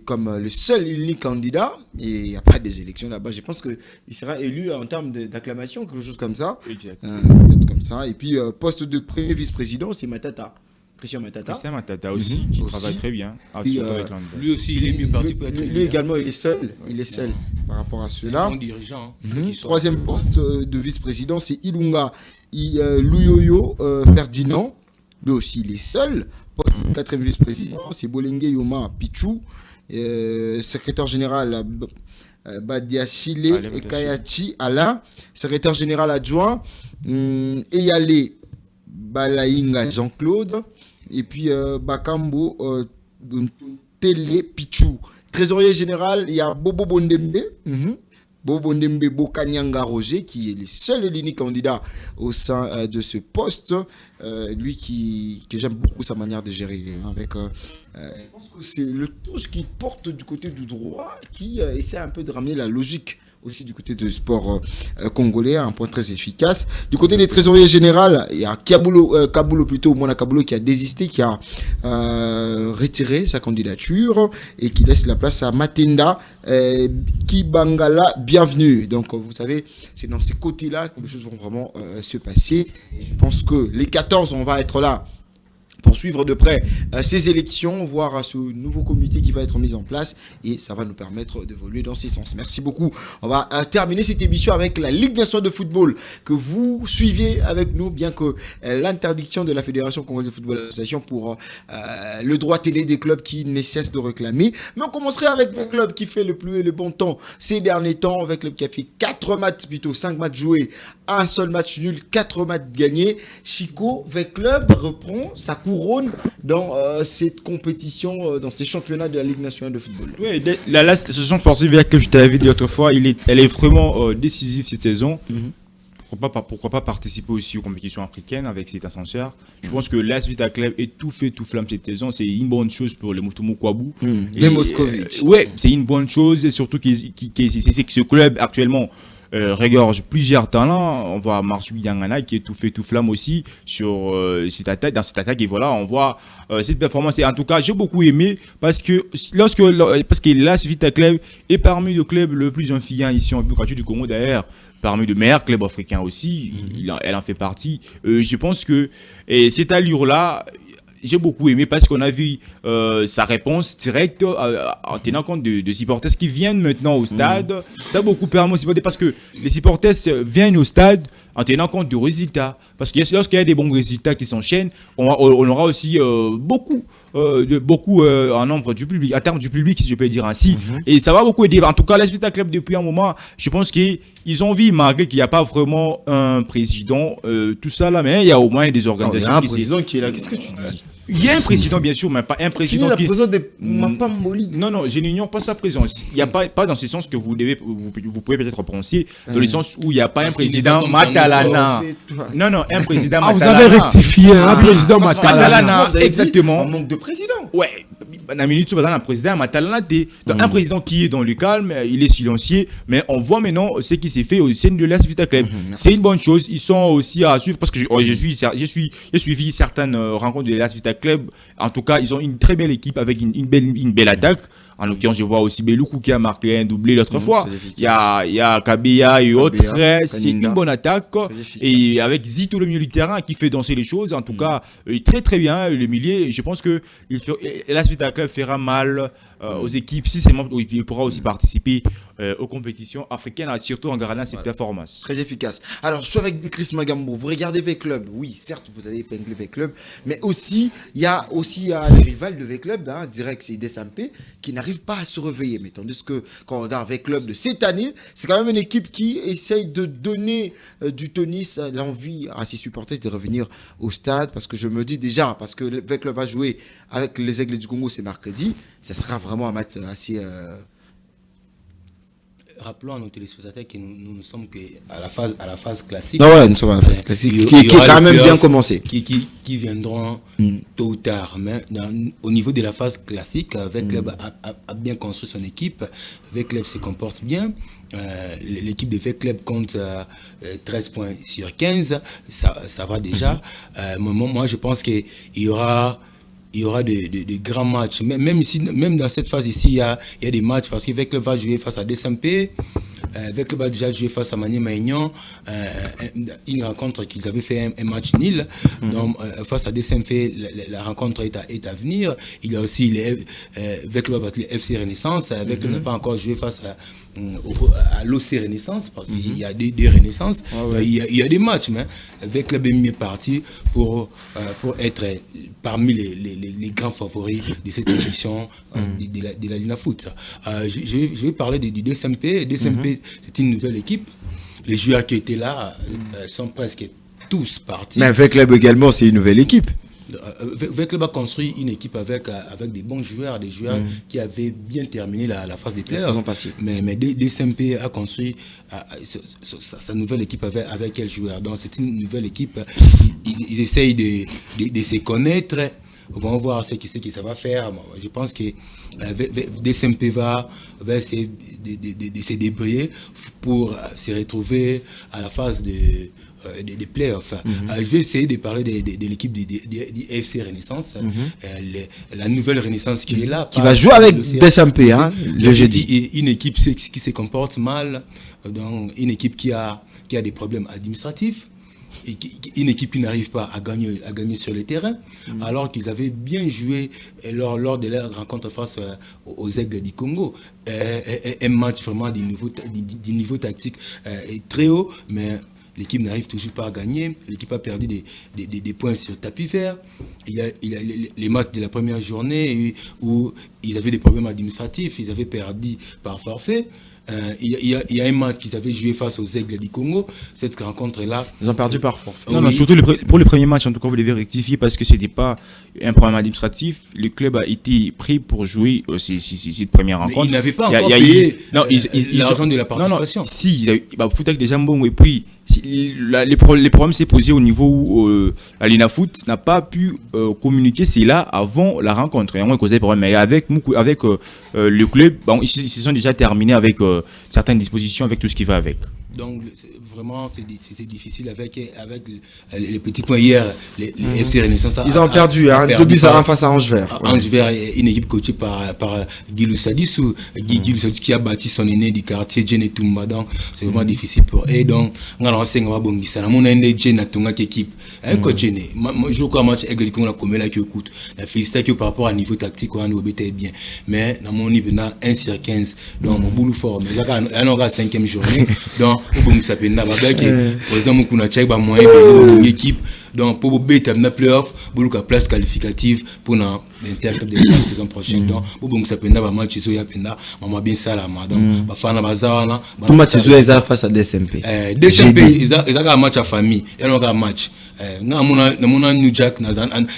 comme le seul et unique candidat. Et il n'y a pas des élections là-bas. Je pense qu'il sera élu en termes d'acclamation, quelque chose comme ça. Peut-être comme ça. Et puis, poste de premier vice-président, c'est Matata. Christian Matata aussi, qui travaille très bien. Puis, lui aussi, il est mieux parti pour être lui également, il est seul. Il est seul par rapport à cela. C'est un bon dirigeant. Troisième poste de vice-président, c'est Ilunga Luyoyo Ferdinand. Lui aussi, il est seul. Poste de quatrième vice-président, c'est Bolenge Yoma Pichou. Secrétaire général Badiachile Kayachi Alain. Secrétaire général adjoint Eyale Balainga Jean-Claude. Et puis Bakambo Télé Pichou. Trésorier général, il y a Bobo Bondembe. Bobo Bondembe Bokanyanga Roger, qui est le seul et l'unique candidat au sein de ce poste. Lui que j'aime beaucoup sa manière de gérer. Avec, je pense que c'est le touche qui porte du côté du droit, qui essaie un peu de ramener la logique aussi du côté du sport congolais, un point très efficace. Du côté des trésoriers généraux, il y a Kabulo plutôt, Mona Kabulo qui a désisté, qui a retiré sa candidature et qui laisse la place à Matenda Kibangala, bienvenue. Donc vous savez, c'est dans ces côtés-là que les choses vont vraiment se passer. Et je pense que les 14, on va être là pour suivre de près ces élections, voir ce nouveau comité qui va être mis en place, et ça va nous permettre d'évoluer dans ces sens. Merci beaucoup. On va terminer cette émission avec la Ligue nationale de football que vous suiviez avec nous, bien que l'interdiction de la Fédération congolaise de football association pour le droit télé des clubs qui ne cessent de réclamer. Mais on commencerait avec le club qui fait le plus et le bon temps ces derniers temps, avec le club qui a fait 4 matchs, plutôt 5 matchs joués, un seul match nul, 4 matchs gagnés. Chico Vec Club reprend sa couronne dans cette compétition, dans ces championnats de la Ligue nationale de football. Oui, la saison sportive que je t'avais dit autrefois, elle est vraiment décisive cette saison. Pourquoi pas participer aussi aux compétitions africaines avec cet ascenseur. Je pense que l'AS Vita Club est tout fait, tout flamme cette saison. C'est une bonne chose pour les Mutumu Kwabu. Les Moscovitch. Ouais, c'est une bonne chose, et surtout que ce club actuellement regorge plusieurs talents. On voit Marsu Yangana qui est tout fait tout flamme aussi dans cette attaque, et voilà, on voit cette performance. Et en tout cas, j'ai beaucoup aimé parce que l'AS Vita Club est parmi les clubs le plus influents ici en Bukavu du Congo, d'ailleurs parmi les meilleurs clubs africains aussi. Elle en fait partie. Je pense que cette allure-là, j'ai beaucoup aimé parce qu'on a vu sa réponse directe en tenant compte de supporters qui viennent maintenant au stade. Ça a beaucoup permis aux supporters parce que les supporters viennent au stade en tenant compte de résultats. Parce que lorsqu'il y a des bons résultats qui s'enchaînent, on aura aussi beaucoup en nombre du public, en termes du public, si je peux dire ainsi. Et ça va beaucoup aider. En tout cas, l'AS Vita Club, depuis un moment, je pense qu'ils ont vu, malgré qu'il n'y a pas vraiment un président, tout ça là, mais il y a au moins des organisations. Il y a un président qui est là, qu'est-ce que tu dis? Il y a un président, bien sûr, mais pas un président qui est le président de Mapamboli. Non, je n'ignore pas sa présence. Il n'y a pas dans ce sens que vous pouvez peut-être penser, dans le sens où il n'y a pas un président Matalana. Non, un président Matalana. Vous avez rectifié, un président Matalana. Exactement. Un manque de président. Ouais. La minute, un président Matalana, un président qui est dans le calme, il est silencieux, mais on voit maintenant ce qui s'est fait au sein de l'AS Vita Club. C'est une bonne chose. Ils sont aussi à suivre parce que j'ai suivi certaines rencontres de l'AS Vita Club. En tout cas, ils ont une très belle équipe avec une belle attaque. En l'occurrence, je vois aussi Beloukou qui a marqué un doublé l'autre fois. Il y a Kabia et autres. C'est une bonne attaque. Et avec Zito, le milieu du terrain, qui fait danser les choses. En tout cas, très très bien, le milieu. Je pense que l'AS Vita Club fera mal aux équipes. Si c'est il pourra aussi participer aux compétitions africaines, surtout en gardant ses performances. Très efficace. Alors, je suis avec Chris Magambo. Vous regardez V-Club. Oui, certes, vous avez épinglé V-Club. Mais aussi, il y a les rivales de V-Club, direct, c'est DSMP, qui n'arrivent pas à se réveiller. Mais tandis que quand on regarde V-Club de cette année, c'est quand même une équipe qui essaye de donner du tonus, l'envie à ses supporters de revenir au stade. Parce que je me dis déjà, parce que V-Club va jouer avec les Aigles du Congo, c'est mercredi. Ça sera vraiment un match assez... Rappelons à nos téléspectateurs que nous sommes à la phase classique. Non, ouais, nous sommes à la phase classique, qui est quand même bien commencé. Qui viendront tôt ou tard. Mais au niveau de la phase classique, V-Club a bien construit son équipe. V-Club se comporte bien. L'équipe de V-Club compte 13 points sur 15. Ça va déjà. Moi, je pense qu'il y aura de grands matchs. Même dans cette phase ici, il y a des matchs parce que V-Club va jouer face à DSMP. V-Club a déjà joué face à Maniema-Aignan. Une rencontre qu'ils avaient fait un match nul. Donc, face à DSMP, la rencontre est à venir. Il y a aussi V-Club avec le FC Renaissance. V-Club n'a pas encore joué face à l'OC Renaissance parce qu'il y a des Renaissances. Il y a des matchs, mais V-Club est mieux parti pour être parmi les grands favoris de cette édition de la Lina Foot. Je vais parler du DSMP. DSMP, c'est une nouvelle équipe. Les joueurs qui étaient là sont presque tous partis. Mais avec Club également, c'est une nouvelle équipe. V-Club a construit une équipe avec des bons joueurs, des joueurs qui avaient bien terminé la phase des playoffs. Mais DSMP a construit sa nouvelle équipe avec quels joueurs. Donc c'est une nouvelle équipe. Ils essayent de se connaître. On va voir ce que ça va faire. Je pense que DSMP va essayer de se débrouiller pour se retrouver à la phase des playoffs. Je vais essayer de parler de l'équipe du FC Renaissance, la nouvelle Renaissance qui est là. Qui va jouer avec DSMP le jeudi. Une équipe qui se comporte mal, donc une équipe qui a des problèmes administratifs. Et une équipe qui n'arrive pas à gagner sur le terrain, alors qu'ils avaient bien joué lors de leur rencontre face aux Aigles du Congo. Un match vraiment du niveau tactique est très haut, mais l'équipe n'arrive toujours pas à gagner. L'équipe a perdu des points sur tapis vert. Il y a les matchs de la première journée où ils avaient des problèmes administratifs, ils avaient perdu par forfait. Il y a un match qu'ils avaient joué face aux Aigles du Congo. Cette rencontre-là, ils ont perdu par forfait. Non, surtout pour le premier match, en tout cas, vous devez rectifier parce que ce n'était pas un problème administratif. Le club a été pris pour jouer cette première rencontre. Mais ils n'avaient pas encore payé l'argent de la participation. Non, si, foot avec des jambons. Et puis, les problèmes s'est posé au niveau où la Lina Foot n'a pas pu communiquer cela avant la rencontre. Et on a causé des problèmes. Mais avec le club, ils se sont déjà terminés avec certaines dispositions, avec tout ce qui va avec. Donc, vraiment, c'était difficile avec les petits points hier. Les FC Renaissance. Ils ont perdu, 2-1 face à Ange Vert. Ange Vert, une équipe coachée par Guy Loussadis, Guy Loussadis qui a bâti son aîné du quartier, Djene Toumba. Donc, c'est vraiment difficile pour eux. Donc, on a lancé un bongisana. Mon aîné, Djene Toumba, qui équipe. Un coach Djene. Moi, je crois que le match avec on a commis là qui écoute. La félicité par rapport à niveau tactique, on a été bien. Mais, dans mon niveau, 1 sur 15. Donc, mon boulot fort. Mais là, on aura 5e journée. Donc, bon, ça peut président Moukouna Tchèque va moyen de l'équipe donc pour bêter na playoff pour la place qualificative pour l'interclub de la saison prochaine donc bon ça peut na match so ya penda maman bien ça là donc ba fana bazana tout match so ya face à DSMP ils a un match à famille et on a un match na mona New Jack na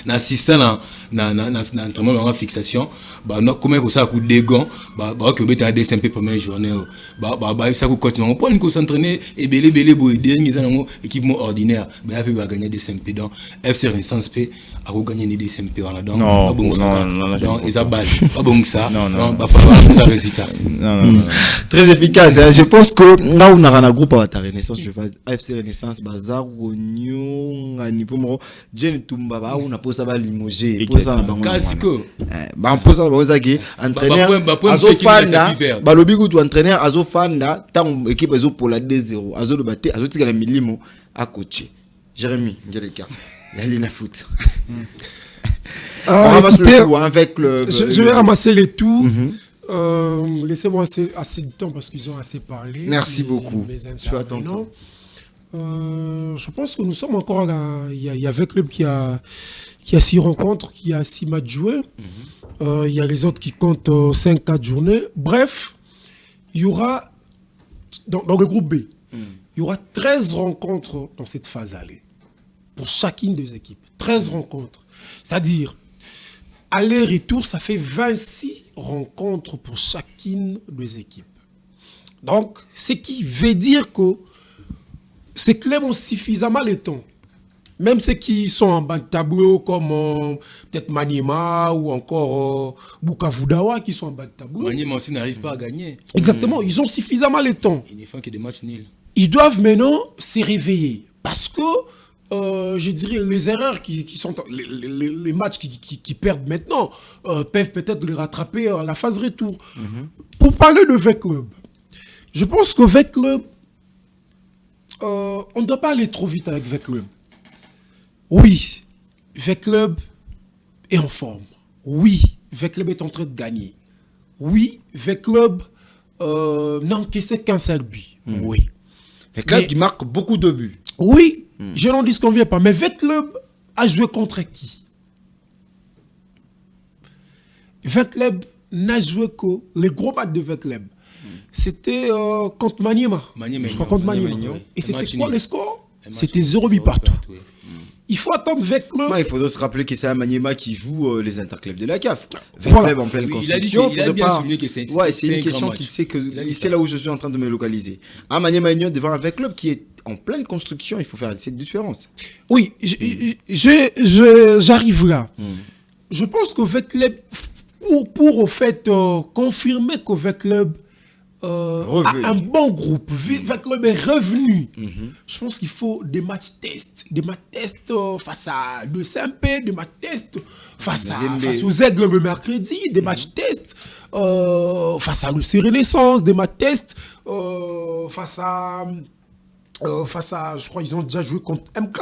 assistant na entraînement en fixation bah non comment ça coup de gants bah que bêter na DSMP première journée bah ça coup continuer on peut nous s'entraîner et belé boy dernier équipe ordinaire bah il va gagner DSMP donc FC Renaissance P a gagné les DSMP voilà donc non ils a balle pas bon ça non bah falloir ça résultat très efficace je pense que là on a un groupe à Renaissance je vais FC Renaissance bazar Gonyo à niveau mo Djene Toumba ba on a posé ça limogé pour ça classico bah on pose ça bozaki entraîneur azofanda balobi kutu entraîneur azofanda tant équipe azo pour la 2-0 azo le battre azo tika la milimo à coacher Jérémy Ngeleka la Lina Foot. Écoutez, je vais ramasser les tout. Laissez-moi assez de temps parce qu'ils ont assez parlé. Merci beaucoup. Je suis à ton temps. Je pense que nous sommes encore là. Il y a Vec Club qui a 6 rencontres, qui a 6 matchs joués. Il y a les autres qui comptent 5-4 journées. Bref, il y aura, dans le groupe B, il y aura 13 rencontres dans cette phase aller. Pour chacune des équipes. 13 rencontres. C'est-à-dire, aller-retour, ça fait 26 rencontres pour chacune des équipes. Donc, ce qui veut dire que ces clubs ont suffisamment le temps. Même ceux qui sont en bas de tableau, comme peut-être Maniema ou encore Bukavu Dawa, qui sont en bas de tableau. Maniema aussi n'arrive pas à gagner. Exactement, ils ont suffisamment le temps. Ils ne font que des matchs nuls. Ils doivent maintenant se réveiller. Parce que, je dirais, les erreurs qui sont... Les matchs qui perdent maintenant peuvent peut-être les rattraper à la phase retour. Pour parler de Vec Club, je pense que Vec Club, on ne doit pas aller trop vite avec Vec Club. Oui, Vec Club est en forme. Oui, Vec Club est en train de gagner. Oui, Vec Club n'a encaissé qu'un seul but. Oui. Vec Club qui marque beaucoup de buts. Oui, je n'en disconviens pas. Mais Vec Club a joué contre qui? Vec Club n'a joué que les gros matchs de Vec Club. C'était contre Maniema. Je crois contre Maniema. Et c'était quoi le score? C'était 0 but partout. Il faut attendre Vec Club. Il faut se rappeler que c'est un Maniema qui joue les interclubs de la CAF. Vec Club en pleine construction. Il a bien souligné que c'est une question qu'il sait que c'est là où je suis en train de me localiser. Un Maniema Union devant un Vec Club qui est en pleine construction, il faut faire cette différence. Oui, j'arrive là. Je pense que Vec Club, pour au fait confirmer que Vec Club a un bon groupe, Vec Club est revenu. Je pense qu'il faut des matchs tests. Des matchs tests face à le SMP, des matchs tests face aux Aigles le mercredi, des matchs tests face à le Renaissance, des matchs tests face à, je crois qu'ils ont déjà joué contre MK.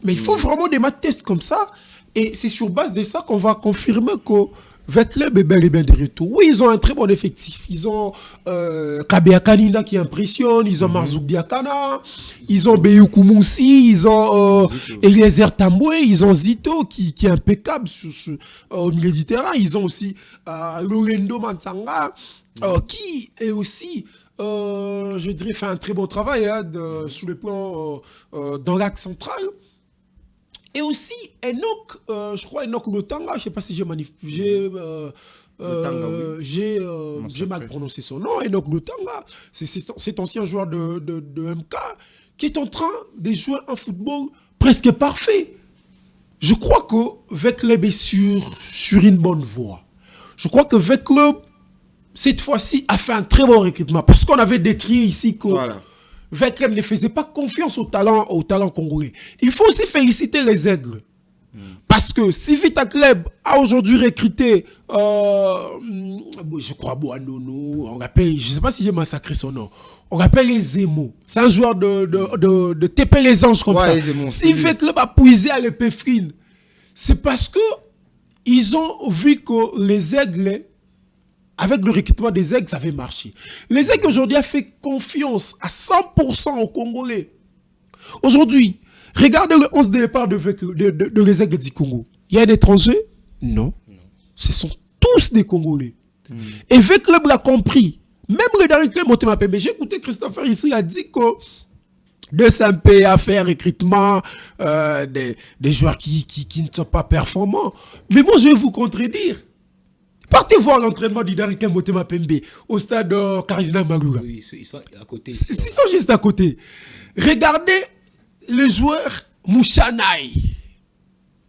Mais il faut vraiment des matchs tests comme ça. Et c'est sur base de ça qu'on va confirmer que Vec Club est bel et bien de retour. Oui, ils ont un très bon effectif. Ils ont Kabea Kanina qui impressionne, ils ont Marzouk Diakana, ils ont Beyoukou Moussi, ils ont Eliezer Tamboué, ils ont Zito qui est impeccable au milieu du terrain. Ils ont aussi Lorendo Mansanga qui est aussi, je dirais, fait un très bon travail sur le plan dans l'axe central. Et aussi, Enoch, je crois Enoch Lotanga, je ne sais pas si j'ai mal prononcé son nom, Enoch Lotanga, c'est cet ancien joueur de MK qui est en train de jouer un football presque parfait. Je crois que Vec Club est sur une bonne voie. Je crois que Vec Club, cette fois-ci, a fait un très bon recrutement parce qu'on avait décrit ici que... Voilà. Vec Club ne faisait pas confiance au talent congolais. Il faut aussi féliciter les Aigles. Parce que si Vita Club a aujourd'hui recruté, je crois, Boanono, on rappelle, je ne sais pas si j'ai massacré son nom, on rappelle les Zemo. C'est un joueur de TP les Anges comme ça. Si Vec Club a puisé à l'épéfrine, c'est parce que ils ont vu que les Aigles, avec le recrutement des Aigles, ça avait marché. Les Aigles aujourd'hui ont fait confiance à 100% aux Congolais. Aujourd'hui, regardez le 11 de départ de les Aigles du Congo. Il y a un étranger? Non. Ce sont tous des Congolais. Et Vec Club l'a compris. Même le dernier club Motema Pembe. J'ai écouté Christopher ici, il a dit que de SMP a fait un recrutement des joueurs qui ne sont pas performants. Mais moi, je vais vous contredire. Partez voir l'entraînement d'Idariken Motema Pembe au stade Cardinal Malouga. Oui, ils sont à côté. Ils sont juste à côté. Regardez le joueur Mouchanaï.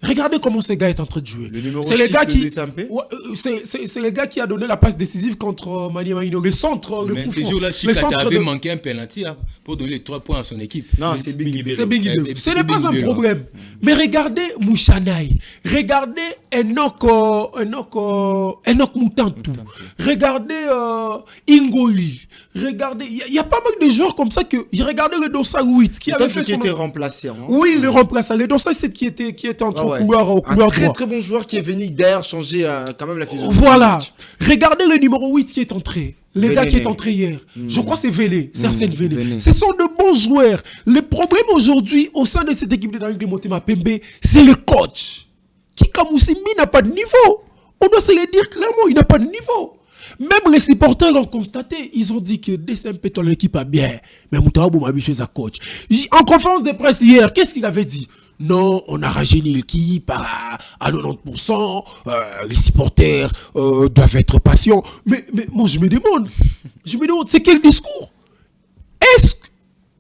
Regardez comment ce gars est en train de jouer. C'est le gars qui, c'est le gars qui a donné la passe décisive contre Maniema Union. Le centre, le coup franc. Ce jour-là, Chikata avait manqué un penalty pour donner les 3 points à son équipe. Non, c'est Bingibelo. Ce n'est pas un problème. Mais regardez Mouchanaï. Regardez Enoch Moutantou. Regardez Ingoli. Regardez, il y a pas mal de joueurs comme ça que. Regardez le Dossa 8 qui avait fait qui était remplacé. Oui, le remplaçant. Le Dossa 7 qui était en train couloir très, droit. très bon joueur qui est venu derrière changer quand même la physionomie. Voilà. Regardez le numéro 8 qui est entré. Le gars qui est Véné. entré hier. Je crois que c'est Vélé. C'est Arsène Véné. Véné. Ce sont de bons joueurs. Le problème aujourd'hui, au sein de cette équipe de Daniel Motema Pembe, c'est le coach. Kika Moussimbi n'a pas de niveau. On doit se le dire clairement, il n'a pas de niveau. Même les supporters l'ont constaté. Ils ont dit que DCMP, ton équipe a bien. Mais Moutahabou m'a mis à coach. En conférence de presse hier, qu'est-ce qu'il avait dit? Non, on a rajeuni l'équipe à 90%. Les supporters doivent être patients. Mais moi, je me demande, c'est quel discours? Est-ce que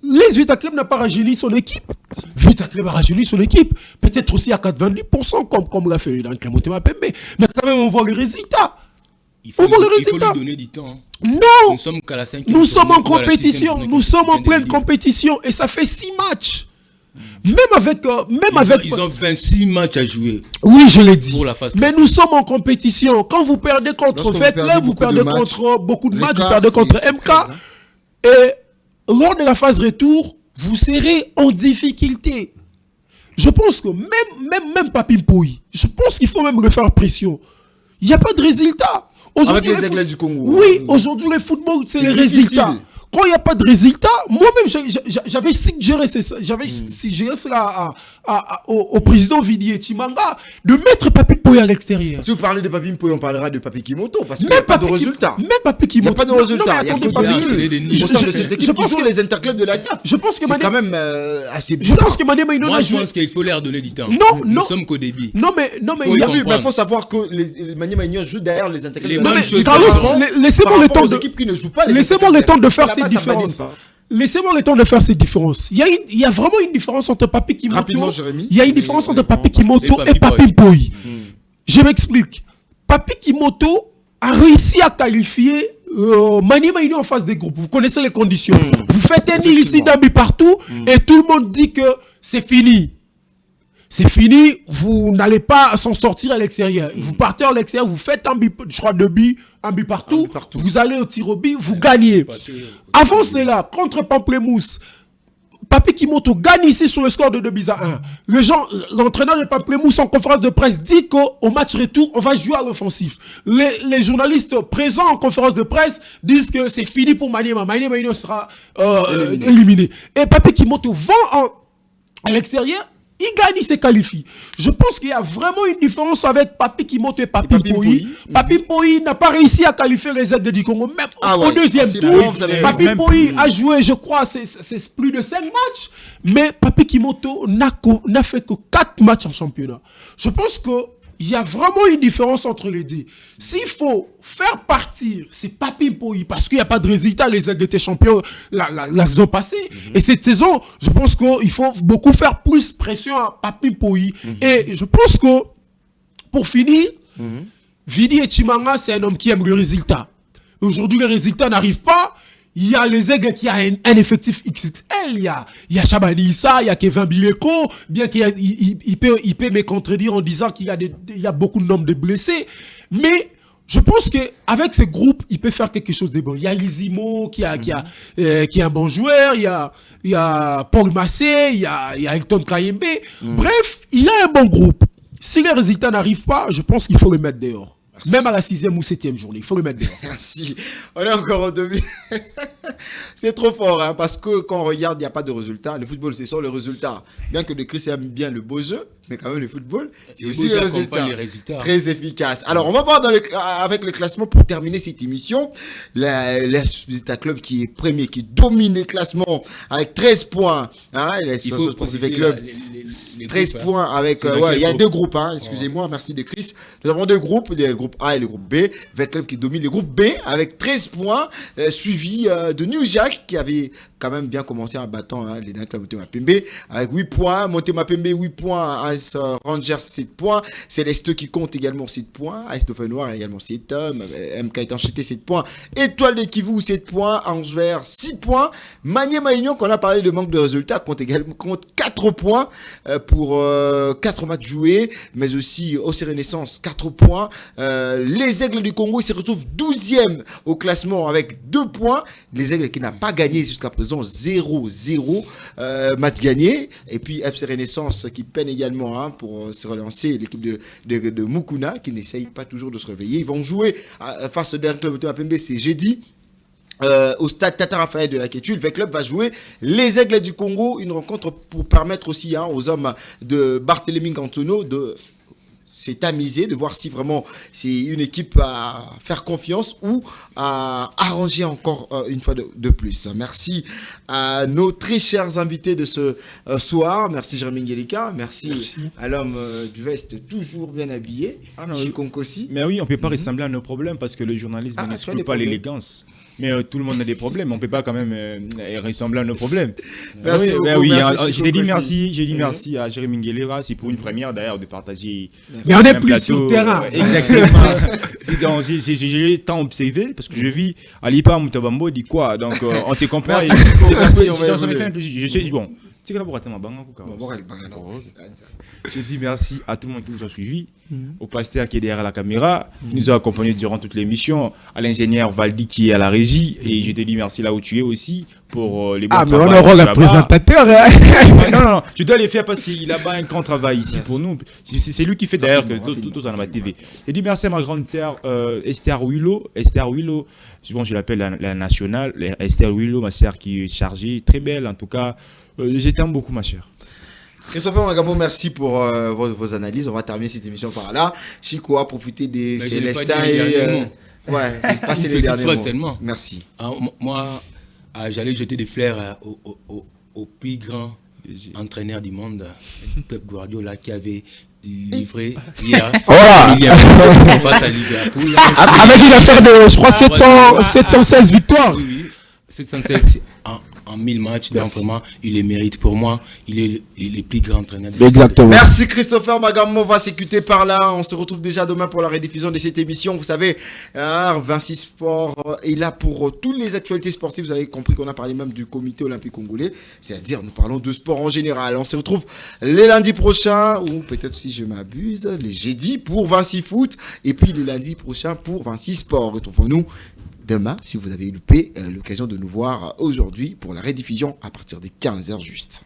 les Vita Club n'a pas rajeuni son équipe? Vita Club a rajeuni son équipe. Peut-être aussi à 90%, comme l'a fait dans Clémentema Pembe. Mais quand même, on voit les résultats. Il faut lui donner du temps. Non, nous sommes qu'à la 5e. nous sommes en compétition. Nous sommes en pleine compétition. Et ça fait 6 matchs. Même avec... Ils ont 26 matchs à jouer. Oui, je l'ai dit. Pour la phase mais nous sommes en compétition. Quand vous perdez contre Vettel, vous perdez contre beaucoup de matchs. Vous perdez contre MK. Et lors de la phase retour, vous serez en difficulté. Je pense que même Papi Mpoui, je pense qu'il faut même le faire pression. Il n'y a pas de résultat. Avec les Aigles du Congo. Oui, aujourd'hui, le football, c'est les résultats. Quand il n'y a pas de résultat, moi-même, j'avais suggéré cela au président Vidi Chimanga de mettre Papi Mpoui à l'extérieur. Si vous parlez de Papi Mpoui, on parlera de Papi Kimoto parce qu'il n'y a pas de résultat. Même Papi Kimoto. Il n'y a pas de résultat. Il y a que Papi. Au sein de cette équipe, qui sont les interclubs de la CAF. Je pense que c'est quand même assez bizarre. Je pense que Mané Maïno Moi, je pense qu'il faut leur donner du temps. Nous sommes qu'au début. Non, mais il faut savoir que Mané Maïno joue derrière les interclubs. Non, mais laissez-moi le temps de... équipes qui ne jouent pas les laissez-moi le temps de faire ces différences. Laissez-moi le temps de faire ces différences. Il y a vraiment une différence entre Papi Kimoto. Rapidement, Jérémy. Il y a une différence entre Papi Kimoto et Papi Mpoui. Je m'explique. Papi Kimoto a réussi à qualifier Mani Maïno en phase des groupes. Vous connaissez les conditions. Vous faites un nil ici d'un but partout et tout le monde dit que c'est fini. C'est fini, vous n'allez pas s'en sortir à l'extérieur. Vous partez à l'extérieur, vous faites un but, je crois 2 buts, un but partout, vous allez au tir au but, vous gagnez. Avant cela, contre Pamplemousse, Papi Kimoto gagne ici sur le score de 2-1. L'entraîneur de Pamplemousse en conférence de presse dit qu'au match retour, on va jouer à l'offensif. Les journalistes présents en conférence de presse disent que c'est fini pour Maniema. Maniema sera éliminé. Et Papi Kimoto va à l'extérieur. Il gagne, il se qualifie. Je pense qu'il y a vraiment une différence avec Papi Kimoto et Papi Mpoui. Papi Mpoui n'a pas réussi à qualifier les aides du Congo, même au deuxième tour. Papi Mpoui a joué, je crois, c'est plus de 5 matchs. Mais Papi Kimoto n'a fait que 4 matchs en championnat. Je pense qu'il y a vraiment une différence entre les deux. S'il faut faire partir, c'est Papi Mpoui, parce qu'il n'y a pas de résultat. Les Aigles étaient champions la saison passée. Et cette saison, je pense qu'il faut beaucoup faire plus pression à Papi Mpoui. Et je pense que, pour finir, Vidi et Chimanga, c'est un homme qui aime le résultat. Aujourd'hui, les résultats n'arrivent pas. Il y a les Aigles qui a un effectif XXL. Il y a Chabani Issa, il y a Kevin Bileko. Bien qu'il peut me contredire en disant qu'il y a beaucoup de nombres de blessés. Mais je pense qu'avec ce groupe, il peut faire quelque chose de bon. Il y a Lizimo qui est un bon joueur. Il y a Paul Massé, il y a Elton Kayembe. Bref, il y a un bon groupe. Si les résultats n'arrivent pas, je pense qu'il faut le mettre dehors. Merci. Même à la 6e ou 7e journée, il faut le mettre dehors. Merci. On est encore au demi. C'est trop fort, hein, parce que quand on regarde, il n'y a pas de résultat. Le football, c'est ça le résultat. Bien que le Christ aime bien le beau jeu, mais quand même le football, c'est aussi les résultats. Très efficace. Alors, on va voir avec le classement pour terminer cette émission. L'Université Club qui est premier, qui domine le classement avec 13 points. Hein, il faut Sportif Club. 13 points avec... il y a 2 groupes, hein, excusez-moi, merci de Chris. Nous avons 2 groupes, le groupe A et le groupe B. Avec Club qui domine le groupe B avec 13 points, suivi de New Jack qui avait quand même bien commencé en battant les Club Motema Pembe avec 8 points. Motema Pembe 8 points, AS Rangers 7 points. Céleste qui compte également 7 points. AS Dauphin Noir également 7 MK est enchaîné 7 points. Étoile de Kivu 7 points. Ange Vert 6 points. Maniema Union, qu'on a parlé de manque de résultats, compte 4 points pour 4 matchs joués, mais aussi au Renaissance 4 points. Les Aigles du Congo, ils se retrouvent 12e au classement avec 2 points. Les Aigles qui n'ont pas gagné jusqu'à présent faisant 0-0, match gagné. Et puis FC Renaissance qui peine également pour se relancer, l'équipe de Mukuna qui n'essaye pas toujours de se réveiller. Ils vont jouer face au dernier club de Mapembe, c'est jeudi. Au stade Tata Raphaël de la Kétu, le club va jouer les Aigles du Congo, une rencontre pour permettre aussi aux hommes de Barthélemy Cantono de s'amuser, de voir si vraiment c'est une équipe à faire confiance ou à arranger encore une fois de plus. Merci à nos très chers invités de ce soir. Merci Jérémy Nguelika, merci à l'homme du veste toujours bien habillé, Chikonkosi. Mais oui, on ne peut pas ressembler à nos problèmes parce que le journalisme n'exclut pas l'élégance. Mais tout le monde a des problèmes, on ne peut pas quand même ressembler à nos problèmes. Merci j'ai dit merci à Jérémy Nguelika, c'est pour une première d'ailleurs de partager. Mais on est plus sur le terrain. Exactement. J'ai tant observé parce que je vis à Lipa Moutabambo, dit quoi. Donc on s'est compris. Je sais, bon. Je dis merci à tout le monde qui nous a suivis, au pasteur qui est derrière la caméra, qui nous a accompagnés durant toute l'émission, à l'ingénieur Valdi qui est à la régie, et je te dis merci là où tu es aussi pour les bons travaux. Ah, mais on a le rôle de présentateur. Non, je dois les faire parce qu'il a un grand travail ici pour nous. C'est lui qui fait d'ailleurs que tous en ma TV. Je dis merci à ma grande sœur Esther Willow, souvent je l'appelle la nationale, Esther Willow, ma sœur qui est chargée, très belle en tout cas. Je t'aime beaucoup, ma chère. Christopher Magamo, merci pour vos analyses. On va terminer cette émission par là. Chico a profité des Célestins et passer les derniers mots. Seulement. Merci. Moi, j'allais jeter des fleurs au plus grand entraîneur du monde, Pep Guardiola, qui avait livré hier face à Liverpool. Avec une affaire de, je crois, 716 victoires. Oui, 716 en 1000 matchs, donc vraiment, il les mérite. Pour moi, il est le plus grand entraîneur. Exactement. Merci Christopher Magamo, on va s'écouter par là. On se retrouve déjà demain pour la rediffusion de cette émission. Vous savez, Vinci Sport est là pour toutes les actualités sportives. Vous avez compris qu'on a parlé même du comité olympique congolais, c'est-à-dire nous parlons de sport en général. On se retrouve les lundis prochains, ou peut-être si je m'abuse, les jeudis pour Vinci Foot, et puis les lundis prochains pour Vinci Sport. Retrouvons-nous demain, si vous avez loupé l'occasion de nous voir aujourd'hui pour la rediffusion à partir des 15h juste.